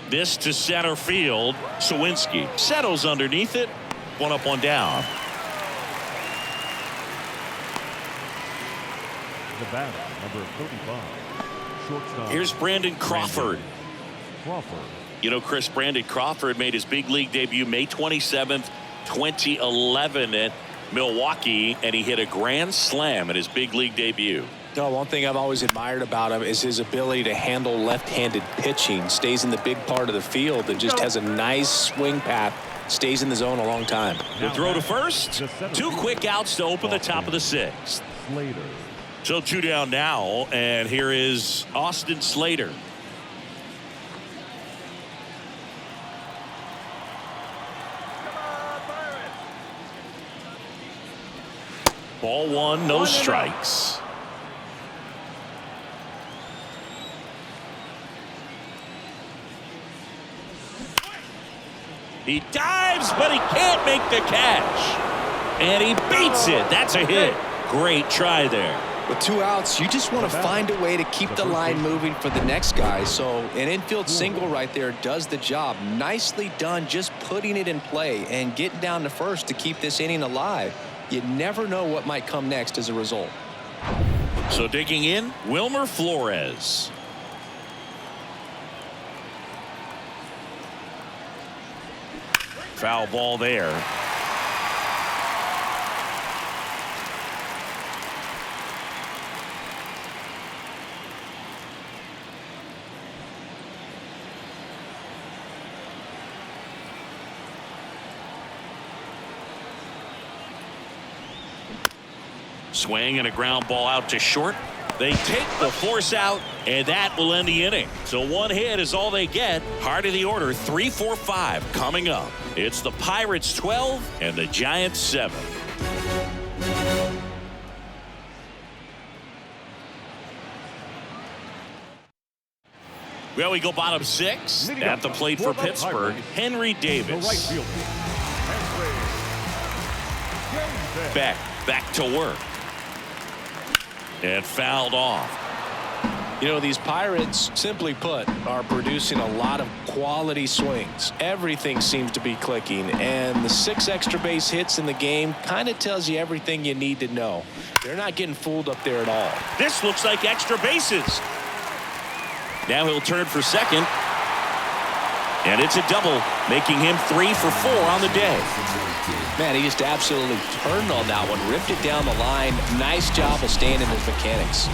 Speaker 2: This to center field. Sawinski settles underneath it. 1 up, 1 down.
Speaker 5: The batter, number 35, shortstop.
Speaker 2: Here's Brandon Crawford.
Speaker 5: Crawford.
Speaker 2: You know, Chris, Brandon Crawford made his big league debut May 27th, 2011 at Milwaukee, and he hit a grand slam at his big league debut.
Speaker 3: No, one thing I've always admired about him is his ability to handle left-handed pitching. Stays in the big part of the field and just has a nice swing path. Stays in the zone a long time.
Speaker 2: The throw to first. 2 quick outs to open the top of the 6th.
Speaker 5: Slater.
Speaker 2: So 2 down now, and here is Austin Slater. Ball 1, no strikes. He dives, but he can't make the catch. And he beats it. That's a hit. Great try there.
Speaker 3: With 2 outs, you just want to find a way to keep the line moving for the next guy. So an infield single right there does the job. Nicely done, just putting it in play and getting down to first to keep this inning alive. You never know what might come next as a result.
Speaker 2: So digging in, Wilmer Flores. Foul ball there. Swing and a ground ball out to short. They take the force out, and that will end the inning. So 1 hit is all they get. Heart of the order, 3-4-5 coming up. It's the Pirates 12 and the Giants 7. Well, we go bottom 6 at the plate for Pittsburgh. Henry Davis. Back to work. And fouled off.
Speaker 3: You know, these Pirates, simply put, are producing a lot of quality swings. Everything seems to be clicking, and the 6 extra base hits in the game kind of tells you everything you need to know. They're not getting fooled up there at all.
Speaker 2: This looks like extra bases. Now he'll turn for second. And it's a double, making him 3 for 4 on the day.
Speaker 3: Man, he just absolutely turned on that one, ripped it down the line. Nice job of staying in his mechanics.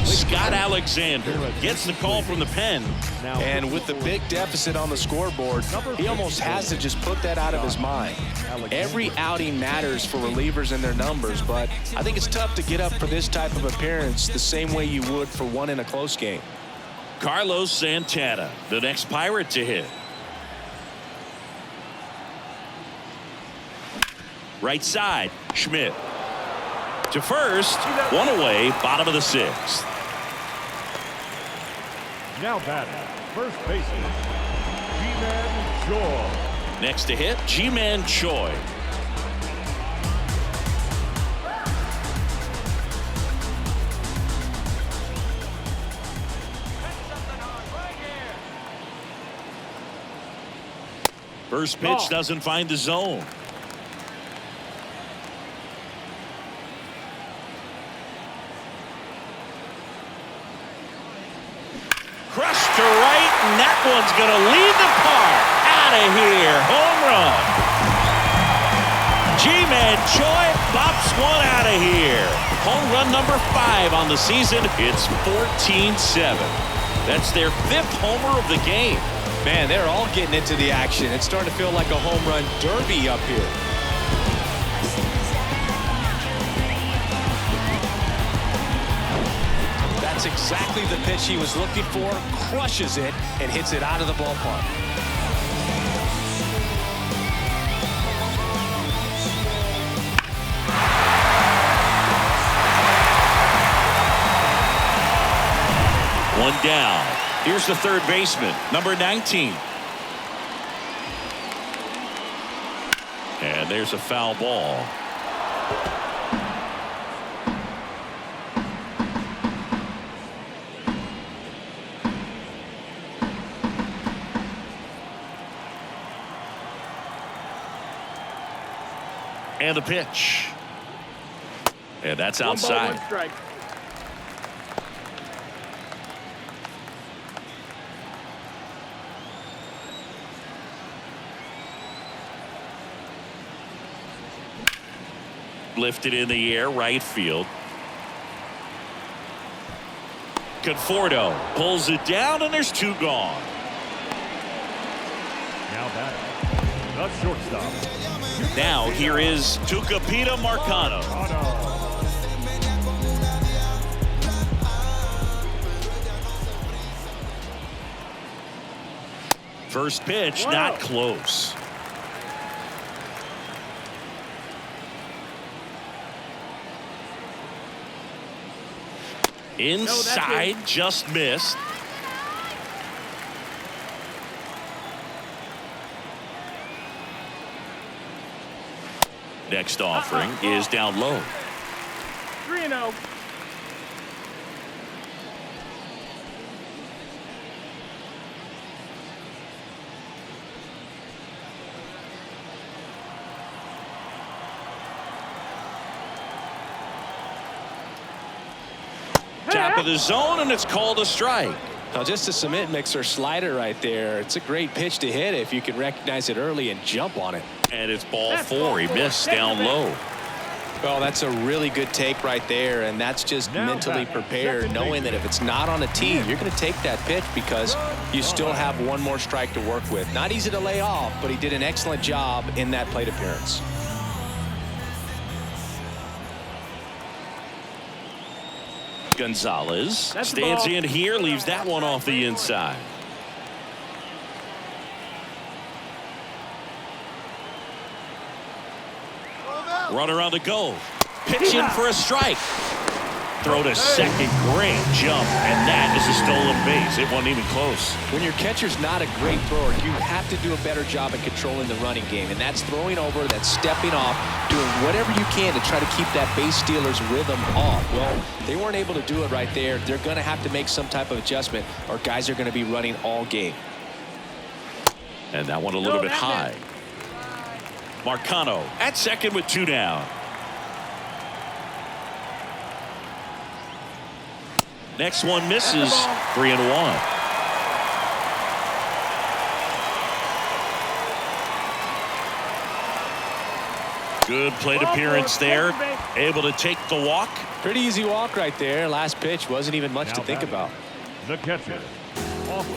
Speaker 2: Scott Alexander gets the call from the pen.
Speaker 3: And with the big deficit on the scoreboard, he almost has to just put that out of his mind. Every outing matters for relievers and their numbers, but I think it's tough to get up for this type of appearance the same way you would for one in a close game.
Speaker 2: Carlos Santana, the next Pirate to hit. Right side, Schmidt. To first, 1 away, bottom of the 6th.
Speaker 5: Now batting, first baseman, G-Man Choi.
Speaker 2: Next to hit, G-Man Choi. First pitch doesn't find the zone. Crushed to right, and that one's going to lead the park. Out of here. Home run. G-Man Choi bops one out of here. Home run number 5 on the season. It's 14-7. That's their 5th homer of the game.
Speaker 3: Man, they're all getting into the action. It's starting to feel like a home run derby up here. That's exactly the pitch he was looking for. Crushes it and hits it out of the ballpark.
Speaker 2: One down. Here's the third baseman, number 19. And there's a foul ball. And the pitch. And that's outside.
Speaker 4: 1 ball, 1 strike.
Speaker 2: Lifted in the air, right field. Conforto pulls it down, and there's 2 gone.
Speaker 5: Now batting, the shortstop.
Speaker 2: Now here is Tucupita Marcano. First pitch, not close. Inside, just missed. Next offering is down low.
Speaker 4: 3-0.
Speaker 2: Top of the zone, and it's called a strike.
Speaker 3: Now, just a cement mixer slider right there. It's a great pitch to hit if you can recognize it early and jump on it.
Speaker 2: And it's ball 4. He missed down low.
Speaker 3: Well, that's a really good take right there, and that's just mentally prepared, knowing that if it's not on a tee, you're going to take that pitch because you still have one more strike to work with. Not easy to lay off, but he did an excellent job in that plate appearance.
Speaker 2: Gonzalez stands in here, leaves that one off the inside. Runner on the go. Pitch in for a strike. Throw to second. Great jump. And that is a stolen base. It wasn't even close.
Speaker 3: When your catcher's not a great thrower, you have to do a better job at controlling the running game. And that's throwing over, that's stepping off, doing whatever you can to try to keep that base stealer's rhythm off. Well, they weren't able to do it right there. They're going to have to make some type of adjustment, or guys are going to be running all game.
Speaker 2: And that one a little bit high. Marcano at second with 2 down. Next one misses. 3-1. Good plate appearance there. Able to take the walk.
Speaker 3: Pretty easy walk right there. Last pitch wasn't even much to think about.
Speaker 5: The catcher, Austin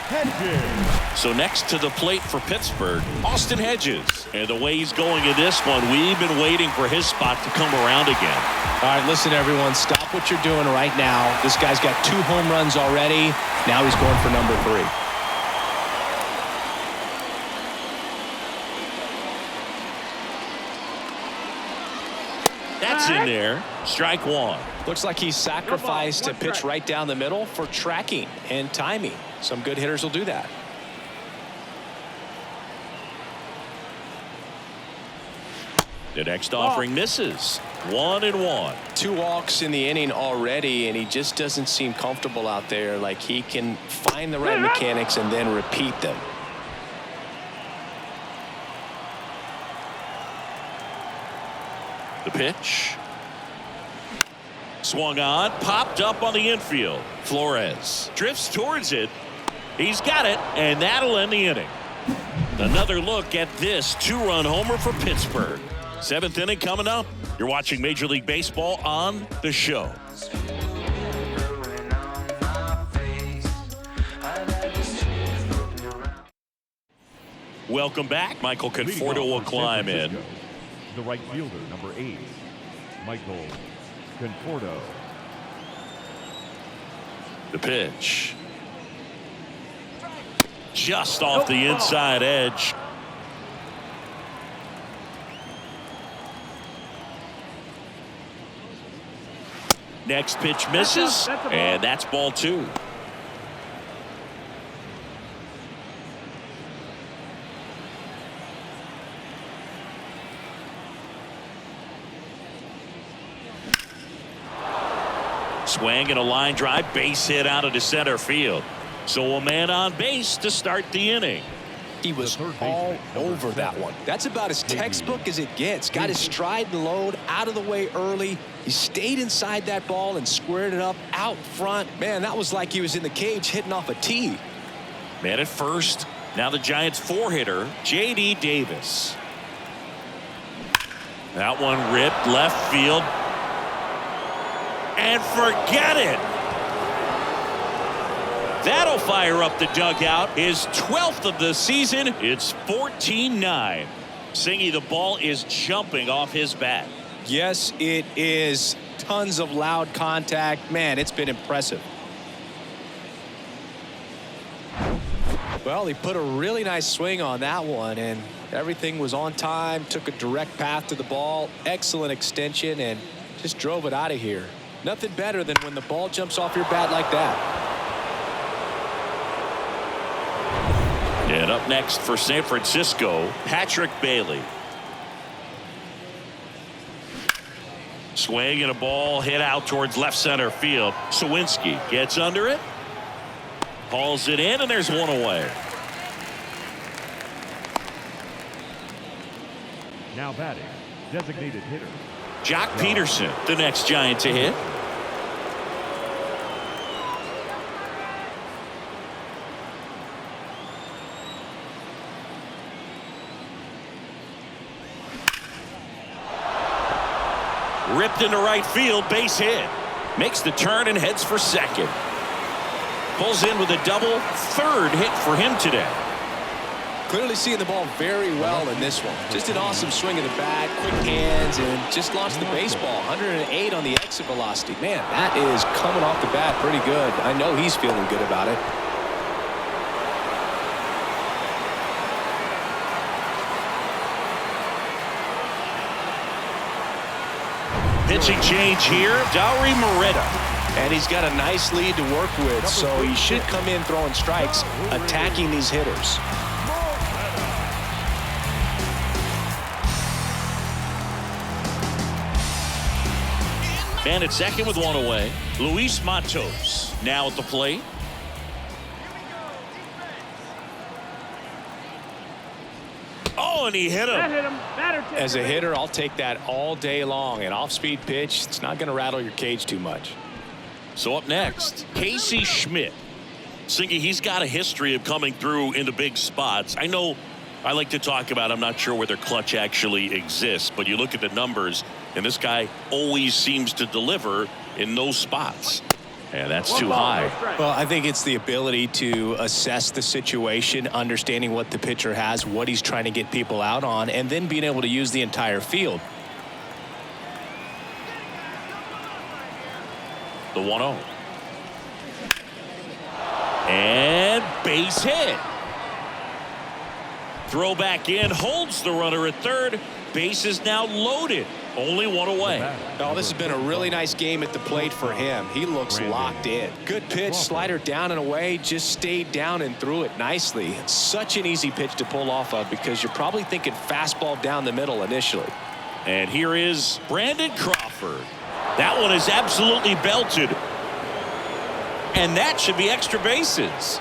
Speaker 5: Hedges.
Speaker 2: So next to the plate for Pittsburgh, Austin Hedges. And the way he's going in this one, we've been waiting for his spot to come around again.
Speaker 3: All right, listen, everyone. Stop what you're doing right now. This guy's got 2 home runs already. Now he's going for number 3.
Speaker 2: That's in there. Strike 1.
Speaker 3: Looks like he sacrificed a pitch right down the middle for tracking and timing. Some good hitters will do that.
Speaker 2: The next offering misses. 1-1.
Speaker 3: 2 walks in the inning already, and he just doesn't seem comfortable out there. Like he can find the right mechanics and then repeat them.
Speaker 2: The pitch. Swung on, popped up on the infield. Flores drifts towards it. He's got it, and that'll end the inning. Another look at this 2-run homer for Pittsburgh. 7th inning coming up. You're watching Major League Baseball on The Show. Welcome back. Michael Conforto will climb in.
Speaker 5: The right fielder, number 8, Michael Conforto.
Speaker 2: The pitch. Just off the inside edge. Next pitch misses, and that's ball 2. Swing and a line drive, base hit out into center field. So a man on base to start the inning.
Speaker 3: He was all over that one. That's about as textbook as it gets. Got his stride and load out of the way early. He stayed inside that ball and squared it up out front. Man, that was like he was in the cage hitting off a tee.
Speaker 2: Man at first. Now the Giants 4-hitter, J.D. Davis. That one ripped left field. And forget it. That'll fire up the dugout. His 12th of the season. It's 14-9. Singy, the ball is jumping off his bat.
Speaker 3: Yes, it is. Tons of loud contact. Man, it's been impressive. Well, he put a really nice swing on that one, and everything was on time. Took a direct path to the ball. Excellent extension, and just drove it out of here. Nothing better than when the ball jumps off your bat like that.
Speaker 2: And up next for San Francisco, Patrick Bailey. Swing and a ball hit out towards left center field. Sawinski gets under it. Hauls it in, and there's one away.
Speaker 5: Now batting, designated hitter.
Speaker 2: Jock Peterson, the next Giant to hit. Ripped into right field, base hit. Makes the turn and heads for second. Pulls in with a double, third hit for him today.
Speaker 3: Clearly seeing the ball very well in this one. Just an awesome swing of the bat, quick hands, and just launched the baseball. 108 on the exit velocity. Man, that is coming off the bat pretty good. I know he's feeling good about it.
Speaker 2: Pitching change here, Dauri Moreta.
Speaker 3: And he's got a nice lead to work with, so he should come in throwing strikes, attacking these hitters.
Speaker 2: Man at second with one away. Luis Matos now at the plate. Oh, and he hit him.
Speaker 4: That hit him.
Speaker 3: As a hitter, I'll take that all day long. An off-speed pitch, it's not going to rattle your cage too much.
Speaker 2: So up next, Casey Schmidt. Singy, he's got a history of coming through into big spots. I know I like to talk about, I'm not sure whether clutch actually exists, but you look at the numbers, and this guy always seems to deliver in those spots. And that's too high.
Speaker 3: Well, I think it's the ability to assess the situation, understanding what the pitcher has, what he's trying to get people out on, and then being able to use the entire field.
Speaker 2: The 1-0. And base hit. Throw back in, holds the runner at third. Base is now loaded. Only one away.
Speaker 3: Oh, this has been a really nice game at the plate for him. He looks locked in. Good pitch, slider down and away, just stayed down and threw it nicely. It's such an easy pitch to pull off of because you're probably thinking fastball down the middle initially.
Speaker 2: And here is Brandon Crawford. That one is absolutely belted. And that should be extra bases.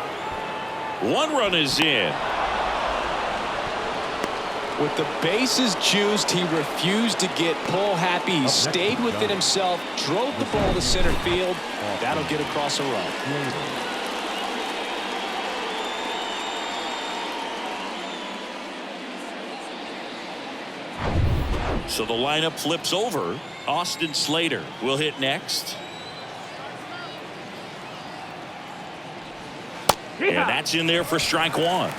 Speaker 2: One run is in.
Speaker 3: With the bases juiced, he refused to get pull happy. He stayed within himself, drove the ball to center field. That'll get across a run.
Speaker 2: So the lineup flips over. Austin Slater will hit next. And that's in there for strike one.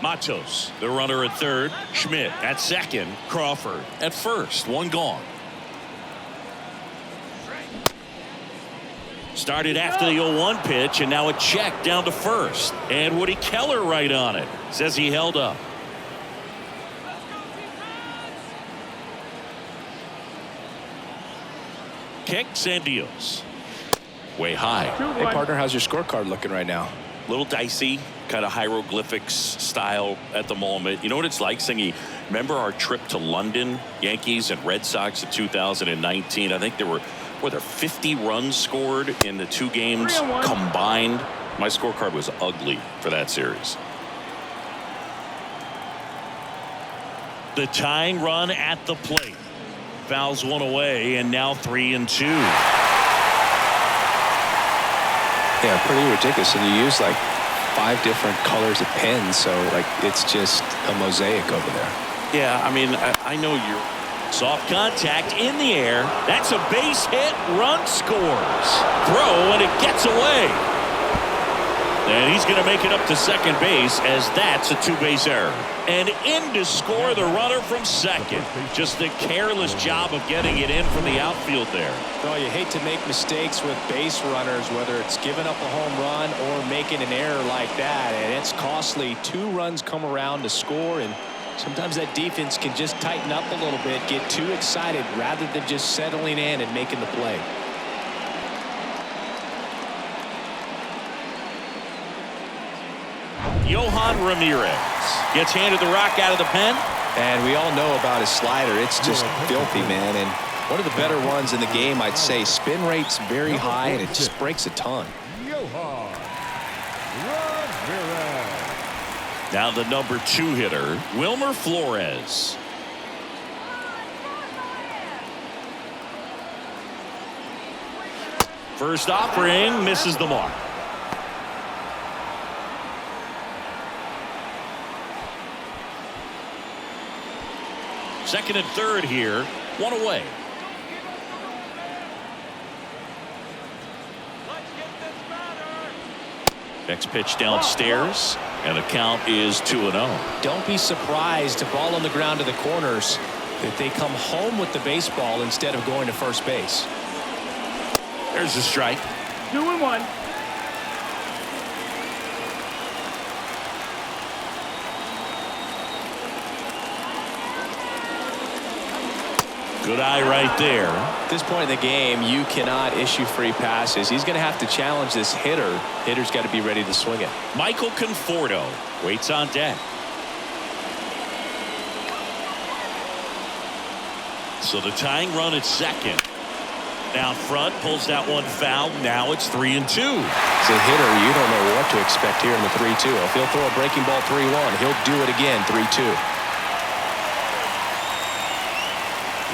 Speaker 2: Matos, the runner at third. Schmidt at second. Crawford at first. One gone. Started after the 0-1 pitch, and now a check down to first. And Woody Keller right on it. Says he held up. Kicks and deals. Way high.
Speaker 3: Hey, partner, how's your scorecard looking right now?
Speaker 2: Little dicey, kind of hieroglyphics style at the moment. You know what it's like, Singy? Remember our trip to London, Yankees and Red Sox in 2019? I think were there 50 runs scored in the two games combined? My scorecard was ugly for that series. The tying run at the plate. Fouls one away, and now 3-2.
Speaker 3: Yeah, pretty ridiculous. And you use like 5 different colors of pens, so like it's just a mosaic over there.
Speaker 2: Yeah, I mean, I know you're soft contact in the air. That's a base hit. Run scores. Throw, and it gets away. And he's going to make it up to second base as that's a 2-base error. And in to score the runner from second. Just a careless job of getting it in from the outfield there.
Speaker 3: Well, you hate to make mistakes with base runners, whether it's giving up a home run or making an error like that. And it's costly. 2 runs come around to score, and sometimes that defense can just tighten up a little bit, get too excited rather than just settling in and making the play.
Speaker 2: Yohan Ramirez gets handed the rock out of the pen.
Speaker 3: And we all know about his slider. It's just filthy, man. And one of the better ones in the game, I'd say. Spin rate's very high, and it just breaks a ton.
Speaker 5: Yohan Ramirez.
Speaker 2: Now the number 2 hitter, Wilmer Flores. First offering misses the mark. Second and third here, one away. Next pitch downstairs, and the count is 2-0.
Speaker 3: Don't be surprised, a ball on the ground to the corners, that they come home with the baseball instead of going to first base.
Speaker 2: There's a strike.
Speaker 4: 2-1.
Speaker 2: Good eye right there.
Speaker 3: At this point in the game, you cannot issue free passes. He's going to have to challenge this hitter. Hitter's got to be ready to swing it.
Speaker 2: Michael Conforto waits on deck. So the tying run at second. Down front, pulls that one foul. Now it's 3-2.
Speaker 3: As a hitter, you don't know what to expect here in the 3-2. If he'll throw a breaking ball 3-1, he'll do it again 3-2.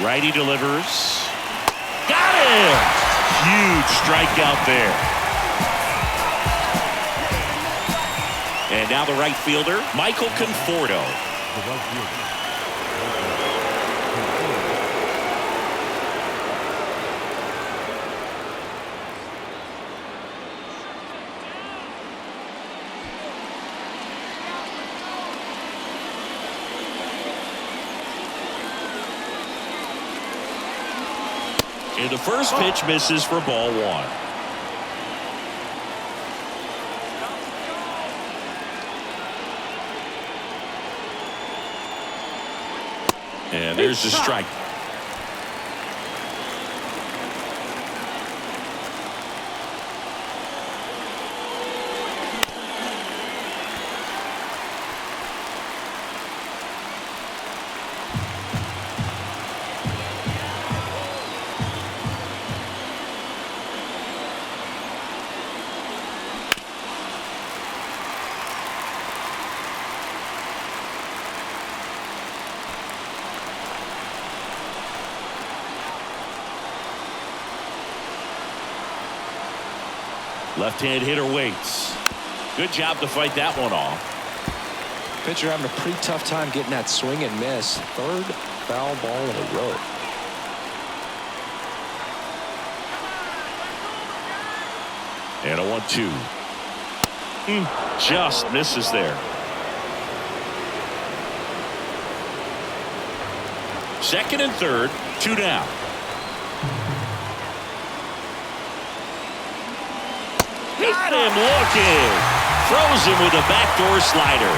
Speaker 2: Righty delivers. Got him! Huge strikeout there. And now the right fielder, Michael Conforto.
Speaker 5: The right fielder.
Speaker 2: And the first pitch misses for ball 1. And there's the strike. Left-hand hitter waits. Good job to fight that one off.
Speaker 3: Pitcher having a pretty tough time getting that swing and miss. Third foul ball in a row.
Speaker 2: And a 1-2. Just misses there. Second and third, 2 down. Got him looking. Throws him with a backdoor slider.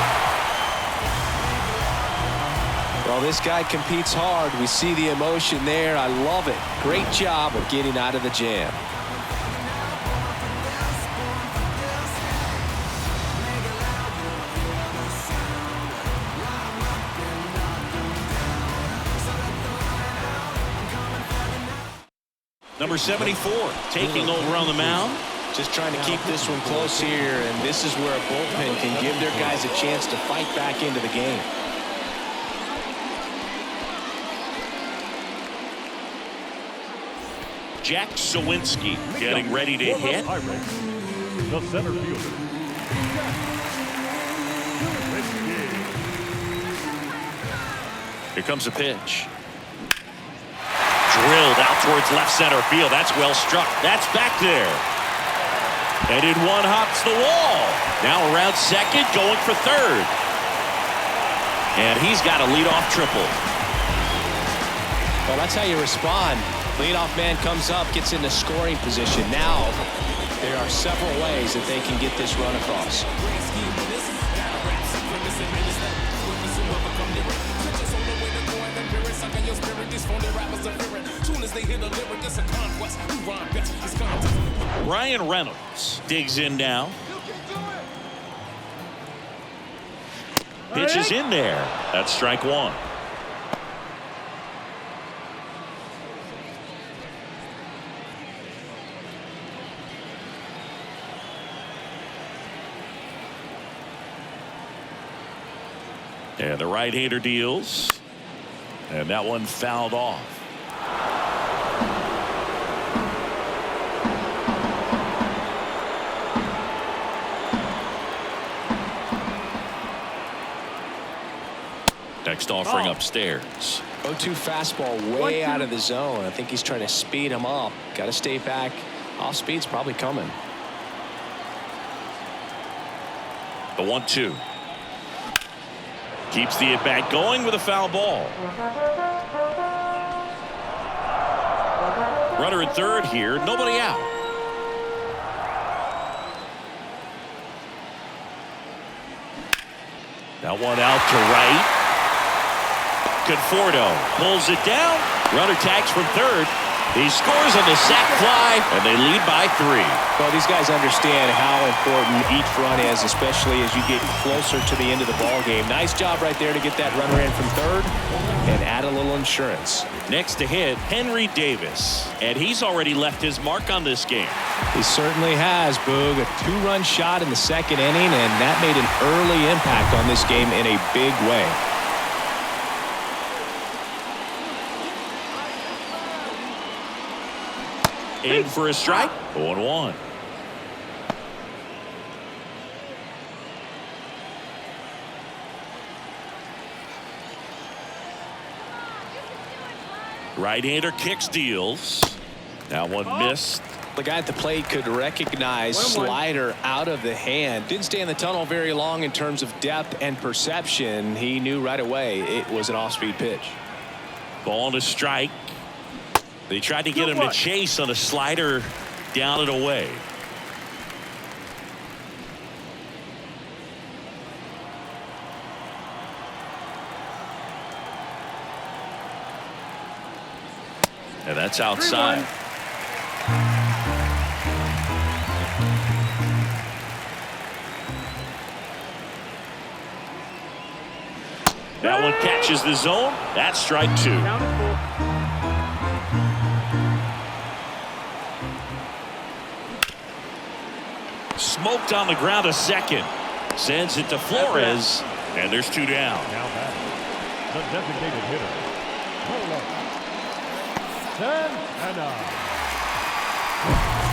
Speaker 3: Well, this guy competes hard. We see the emotion there. I love it. Great job of getting out of the jam.
Speaker 2: Number 74 taking over on the mound.
Speaker 3: Just trying to keep this one close here, and this is where a bullpen can give their guys a chance to fight back into the game.
Speaker 2: Jack Sawinski getting ready to hit.
Speaker 5: The center fielder.
Speaker 2: Here comes a pitch. Drilled out towards left center field. That's well struck. That's back there. And in one hops the wall. Now around second, going for third. And he's got a leadoff triple.
Speaker 3: Well, that's how you respond. Leadoff man comes up, gets into scoring position. Now there are several ways that they can get this run across.
Speaker 2: Ryan Reynolds digs in now. Pitch is in there. That's strike one. And the right-hander deals. And that one fouled off. Next offering upstairs.
Speaker 3: 0-2 fastball way out of the zone. I think he's trying to speed him up. Got to stay back. Off speed's probably coming.
Speaker 2: The 1-2. Keeps the at-bat going with a foul ball. Runner at third here. Nobody out. That one out to right. Conforto pulls it down. Runner tags from third. He scores on the sac fly, and they lead by 3.
Speaker 3: Well, these guys understand how important each run is, especially as you get closer to the end of the ball game. Nice job right there to get that runner in from third and add a little insurance.
Speaker 2: Next to hit, Henry Davis, and he's already left his mark on this game.
Speaker 3: He certainly has, Boog. A 2-run shot in the second inning, and that made an early impact on this game in a big way.
Speaker 2: In for a strike. 0-1. Right-hander kicks, deals. That one missed.
Speaker 3: The guy at the plate could recognize slider out of the hand. Didn't stay in the tunnel very long in terms of depth and perception. He knew right away it was an off-speed pitch.
Speaker 2: Ball to strike. They tried to get him to chase on a slider down and away. And that's outside. That one catches the zone. That's strike 2. Smoked on the ground a second. Sends it to Flores. And there's 2 down.
Speaker 5: Now back. The designated hitter. Santana.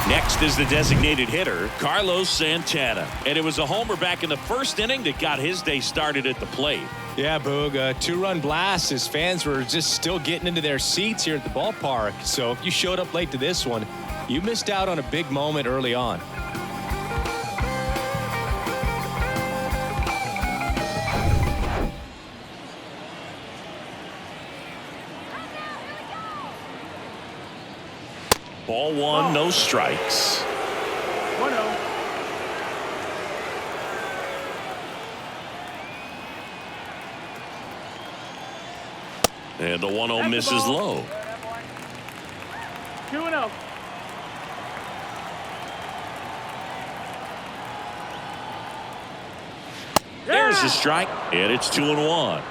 Speaker 2: Next is the designated hitter, Carlos Santana. And it was a homer back in the first inning that got his day started at the plate.
Speaker 3: Yeah, Boog, a 2-run blast. His fans were just still getting into their seats here at the ballpark. So if you showed up late to this one, you missed out on a big moment early on.
Speaker 2: Ball 1, no strikes.
Speaker 4: 1-0.
Speaker 2: And the 1-0 misses low.
Speaker 4: 2-0.
Speaker 2: There's the strike, and it's 2-1.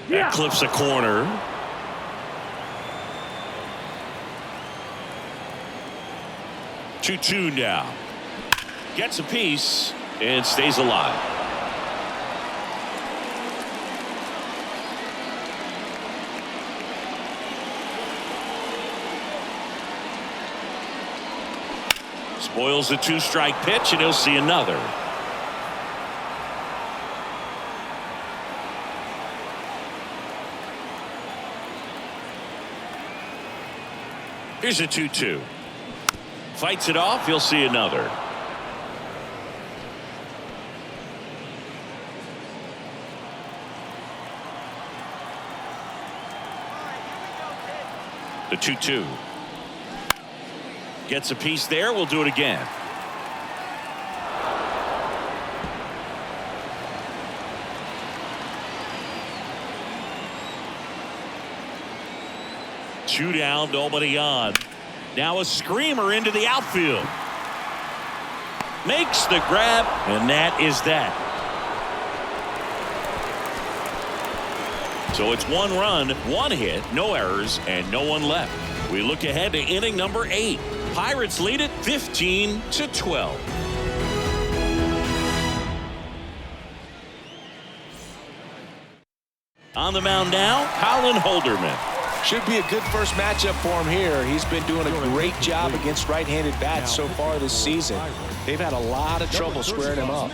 Speaker 2: That clips a corner. Two now. Gets a piece and stays alive. Spoils the 2-strike pitch, and he'll see another. Here's a 2-2. Fights it off. He'll see another. The 2-2. Gets a piece there. We'll do it again. Two down, nobody on. Now a screamer into the outfield. Makes the grab, and that is that. So it's 1 run, 1 hit, no errors, and no one left. We look ahead to inning number 8. Pirates lead it 15-12. On the mound now, Colin Holderman.
Speaker 3: Should be a good first matchup for him here. He's been doing a great job against right-handed bats so far this season. They've had a lot of trouble squaring him up.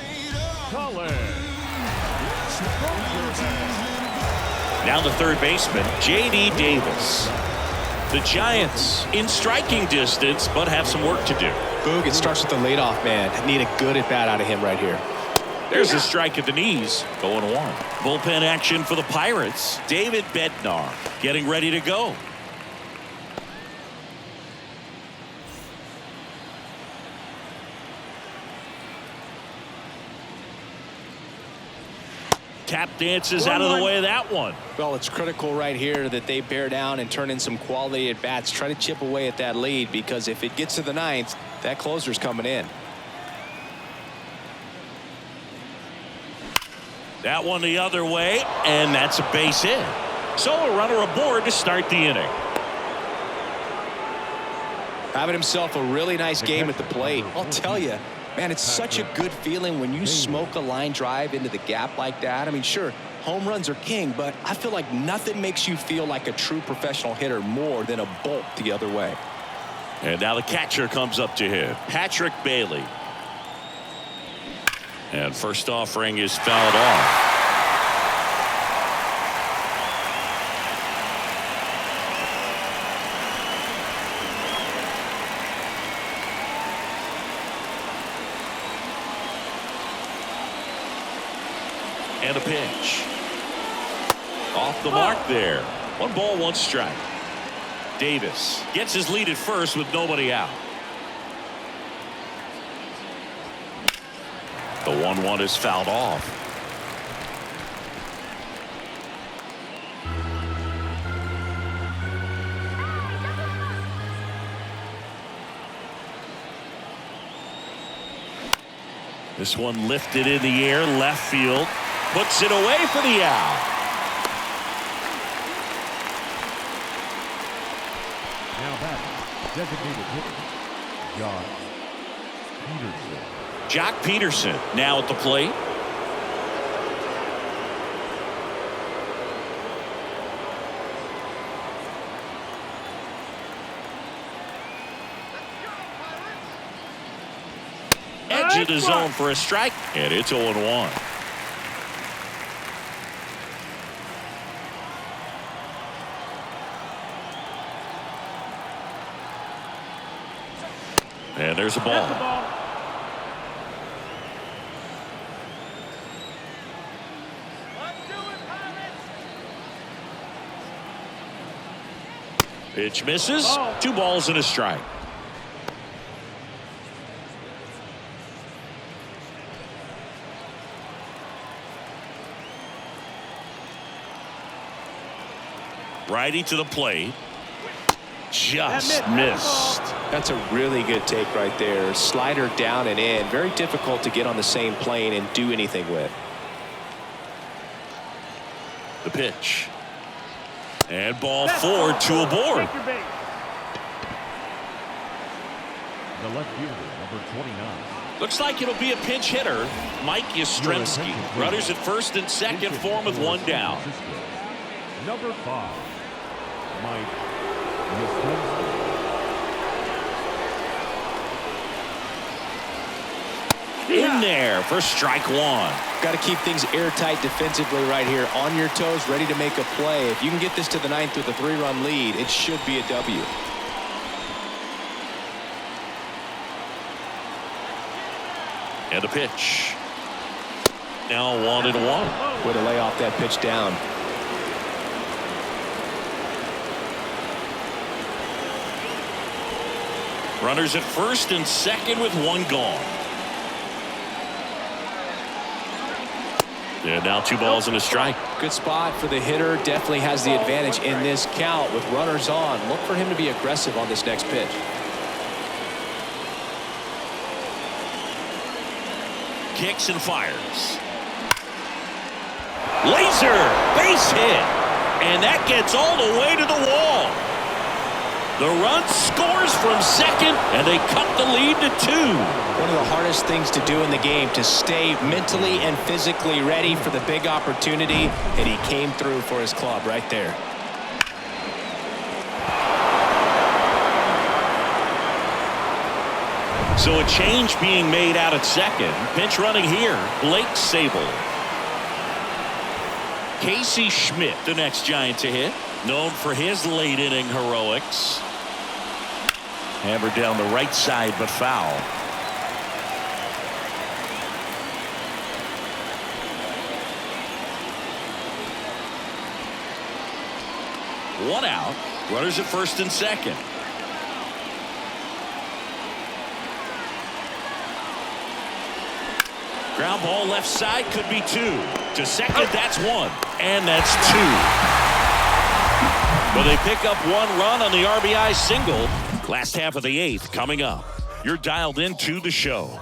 Speaker 2: Now the third baseman, J.D. Davis. The Giants in striking distance, but have some work to do.
Speaker 3: Boog, it starts with the leadoff man. Need a good at-bat out of him right here.
Speaker 2: There's a strike at the knees. 0-1. Bullpen action for the Pirates. David Bednar getting ready to go. Tap dances out of the way of that one.
Speaker 3: Well, it's critical right here that they bear down and turn in some quality at bats. Try to chip away at that lead, because if it gets to the 9th, that closer's coming in.
Speaker 2: That one the other way, and that's a base hit. So a runner aboard to start the inning.
Speaker 3: Having himself a really nice game at the plate. I'll tell you, man, it's such a good feeling when you smoke a line drive into the gap like that. I mean, sure, home runs are king, but I feel like nothing makes you feel like a true professional hitter more than a bolt the other way.
Speaker 2: And now the catcher comes up to him, Patrick Bailey. And first offering is fouled off. And a pitch. Off the mark there. 1 ball, 1 strike. Davis gets his lead at first with nobody out. The 1-1 is fouled off. This one lifted in the air, left field. Puts it away for the out.
Speaker 5: Now batting, designated hitter, Jock Peterson.
Speaker 2: Jock Peterson now at the plate. Edge of the zone for a strike, and it's 0-1. And there's a ball. Pitch misses. 2 balls and a strike. Righty to the plate. Just missed.
Speaker 3: That's a really good take right there. Slider down and in. Very difficult to get on the same plane and do anything with.
Speaker 2: The pitch. And ball 4, 2 aboard.
Speaker 5: The left fielder, number 29.
Speaker 2: Looks like it'll be a pinch hitter, Mike Yastrzemski. Runners at first and second for him with 1 down.
Speaker 5: Number 5, Mike Yastrzemski.
Speaker 2: In there for strike 1.
Speaker 3: Got to keep things airtight defensively right here. On your toes, ready to make a play. If you can get this to the 9th with a 3-run lead, it should be a W.
Speaker 2: And a pitch. Now 1-1.
Speaker 3: Way to lay off that pitch down.
Speaker 2: Runners at first and second with 1 gone. And now 2 balls and a strike.
Speaker 3: Good spot for the hitter. Definitely has the advantage in this count with runners on. Look for him to be aggressive on this next pitch.
Speaker 2: Kicks and fires. Laser base hit. And that gets all the way to the wall. The run scores from second, and they cut the lead to 2.
Speaker 3: One of the hardest things to do in the game, to stay mentally and physically ready for the big opportunity, and he came through for his club right there.
Speaker 2: So a change being made out at second. Pinch running here, Blake Sable. Casey Schmidt, the next Giant to hit, known for his late inning heroics. Hammered down the right side, but foul. One out. Runners at first and second. Ground ball left side, could be 2. To second, that's 1. And that's 2. Well, they pick up 1 run on the RBI single. Last half of the 8th coming up. You're dialed into the show.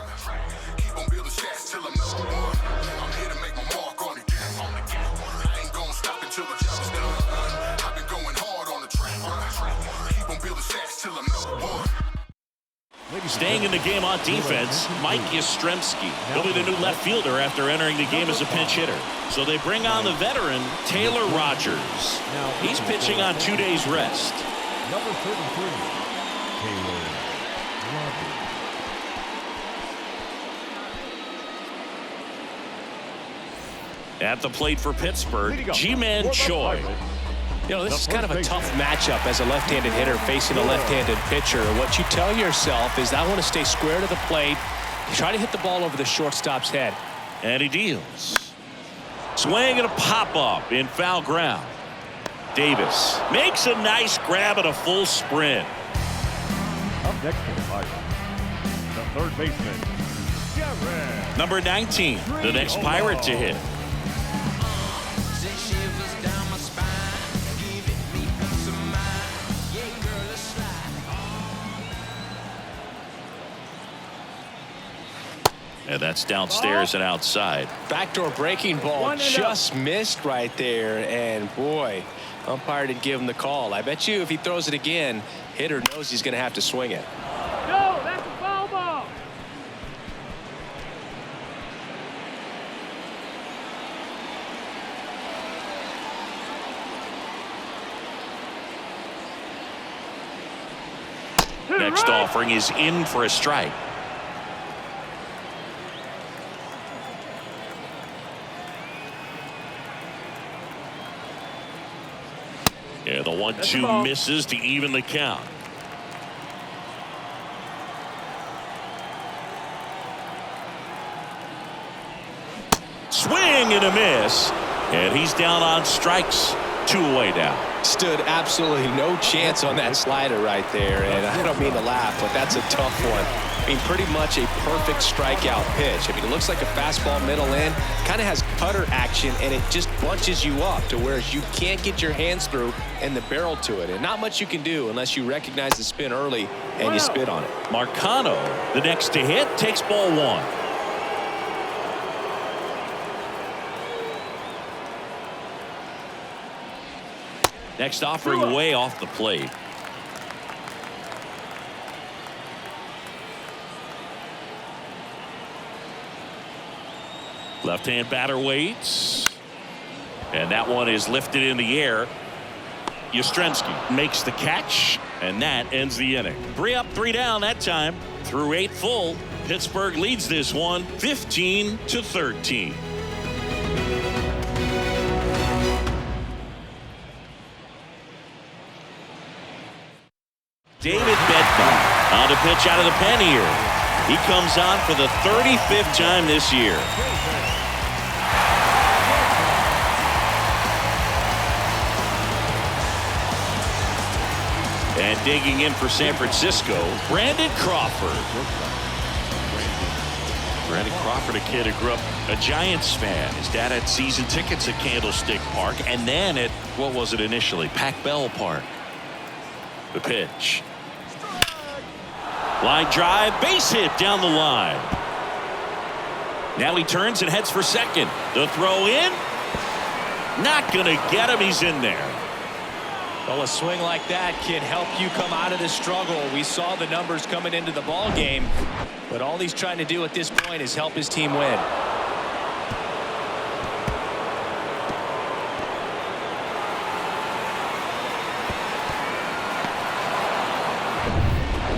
Speaker 2: Staying in the game on defense, Mike Yastrzemski. He'll be the new left fielder after entering the game as a pinch hitter. So they bring on the veteran, Taylor Rogers. He's pitching on 2 days rest.
Speaker 5: Number 33, Taylor Rogers.
Speaker 2: At the plate for Pittsburgh, Ji-Man Choi.
Speaker 3: You know, this is kind of a tough matchup as a left-handed hitter facing a left-handed pitcher. What you tell yourself is, I want to stay square to the plate, try to hit the ball over the shortstop's head.
Speaker 2: And he deals. Swing and a pop-up in foul ground. Davis makes a nice grab at a full sprint.
Speaker 5: Up next for the Pirates, the third baseman, Jared.
Speaker 2: Number 19, the next Pirate to hit. And that's downstairs and outside.
Speaker 3: Backdoor breaking ball just missed right there. And boy, umpire didn't give him the call. I bet you if he throws it again, hitter knows he's going to have to swing it.
Speaker 4: No, that's a foul ball.
Speaker 2: Next offering is in for a strike. Yeah, the 1-2 misses to even the count. Swing and a miss. And he's down on strikes. 2 away now.
Speaker 3: Stood absolutely no chance on that slider right there. And I don't mean to laugh, but that's a tough one. I mean, pretty much a perfect strikeout pitch. I mean, it looks like a fastball middle in. Kind of has cutter action, and it just bunches you up to where you can't get your hands through and the barrel to it. And not much you can do unless you recognize the spin early and you spit on it.
Speaker 2: Marcano, the next to hit, takes ball 1. Next offering way off the plate. Left-hand batter waits. And that one is lifted in the air. Yastrzemski makes the catch, and that ends the inning. 3 up, 3 down that time. Through 8 full, Pittsburgh leads this one 15-13. David Bednar on to pitch out of the pen here. He comes on for the 35th time this year. And digging in for San Francisco, Brandon Crawford. Randy Crawford, a kid who grew up a Giants fan. His dad had season tickets at Candlestick Park, and then at, what was it initially, Pac Bell Park. The pitch. Line drive, base hit down the line. Now he turns and heads for second. The throw in. Not going to get him. He's in there.
Speaker 3: Well, a swing like that can help you come out of the struggle. We saw the numbers coming into the ball game, but all he's trying to do at this point is help his team win.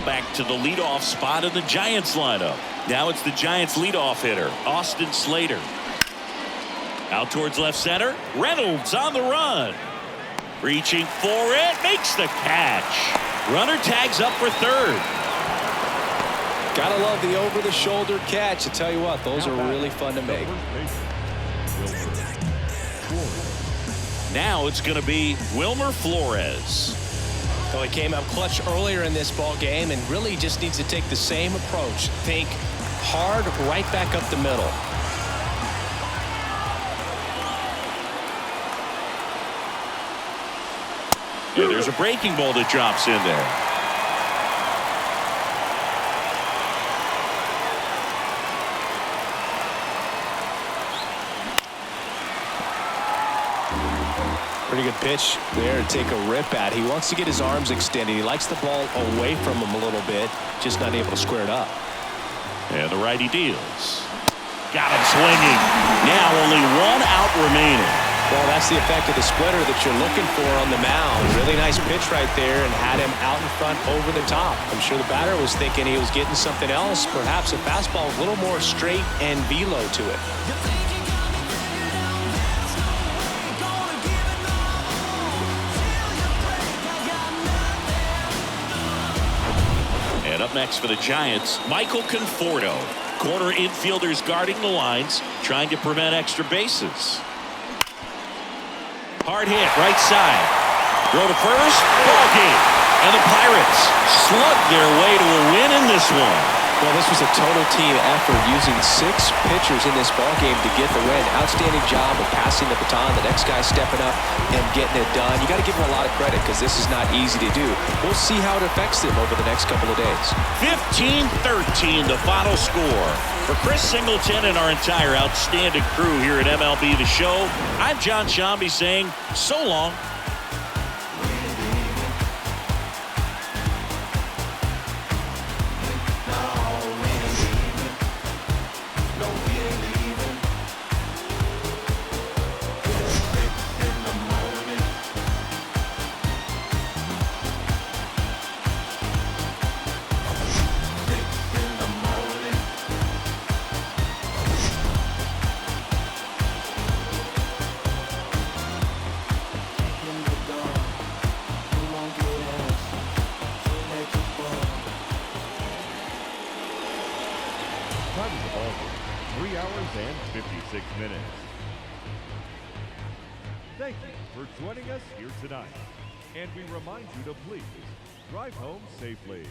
Speaker 2: Back to the leadoff spot in the Giants lineup. Now it's the Giants leadoff hitter, Austin Slater. Out towards left center. Reynolds on the run. Reaching for it. Makes the catch. Runner tags up for third.
Speaker 3: Gotta love the over-the-shoulder catch. I tell you what, those are really fun to make.
Speaker 2: Now it's going to be Wilmer Flores.
Speaker 3: So he came up clutch earlier in this ball game and really just needs to take the same approach. Think hard right back up the middle.
Speaker 2: Yeah, there's a breaking ball that drops in there.
Speaker 3: Pretty good pitch there to take a rip at. He wants to get his arms extended. He likes the ball away from him a little bit, just not able to square it up.
Speaker 2: And the righty deals. Got him swinging. Now only one out remaining.
Speaker 3: Well, that's the effect of the splitter that you're looking for on the mound. Really nice pitch right there and had him out in front over the top. I'm sure the batter was thinking he was getting something else, perhaps a fastball a little more straight and velo to it.
Speaker 2: And up next for the Giants, Michael Conforto. Corner infielders guarding the lines, trying to prevent extra bases. Hard hit, right side. Throw to first, ball game. And the Pirates slug their way to a win in this one.
Speaker 3: Well, this was a total team effort using 6 pitchers in this ball game to get the win. Outstanding job of passing the baton. The next guy stepping up and getting it done. You got to give him a lot of credit because this is not easy to do. We'll see how it affects them over the next couple of days.
Speaker 2: 15-13, the final score. For Chris Singleton and our entire outstanding crew here at MLB The Show, I'm John Shambi saying so long.
Speaker 5: Time of the ball game, 3 hours and 56 minutes. Thank you for joining us here tonight. And we remind you to please drive home safely.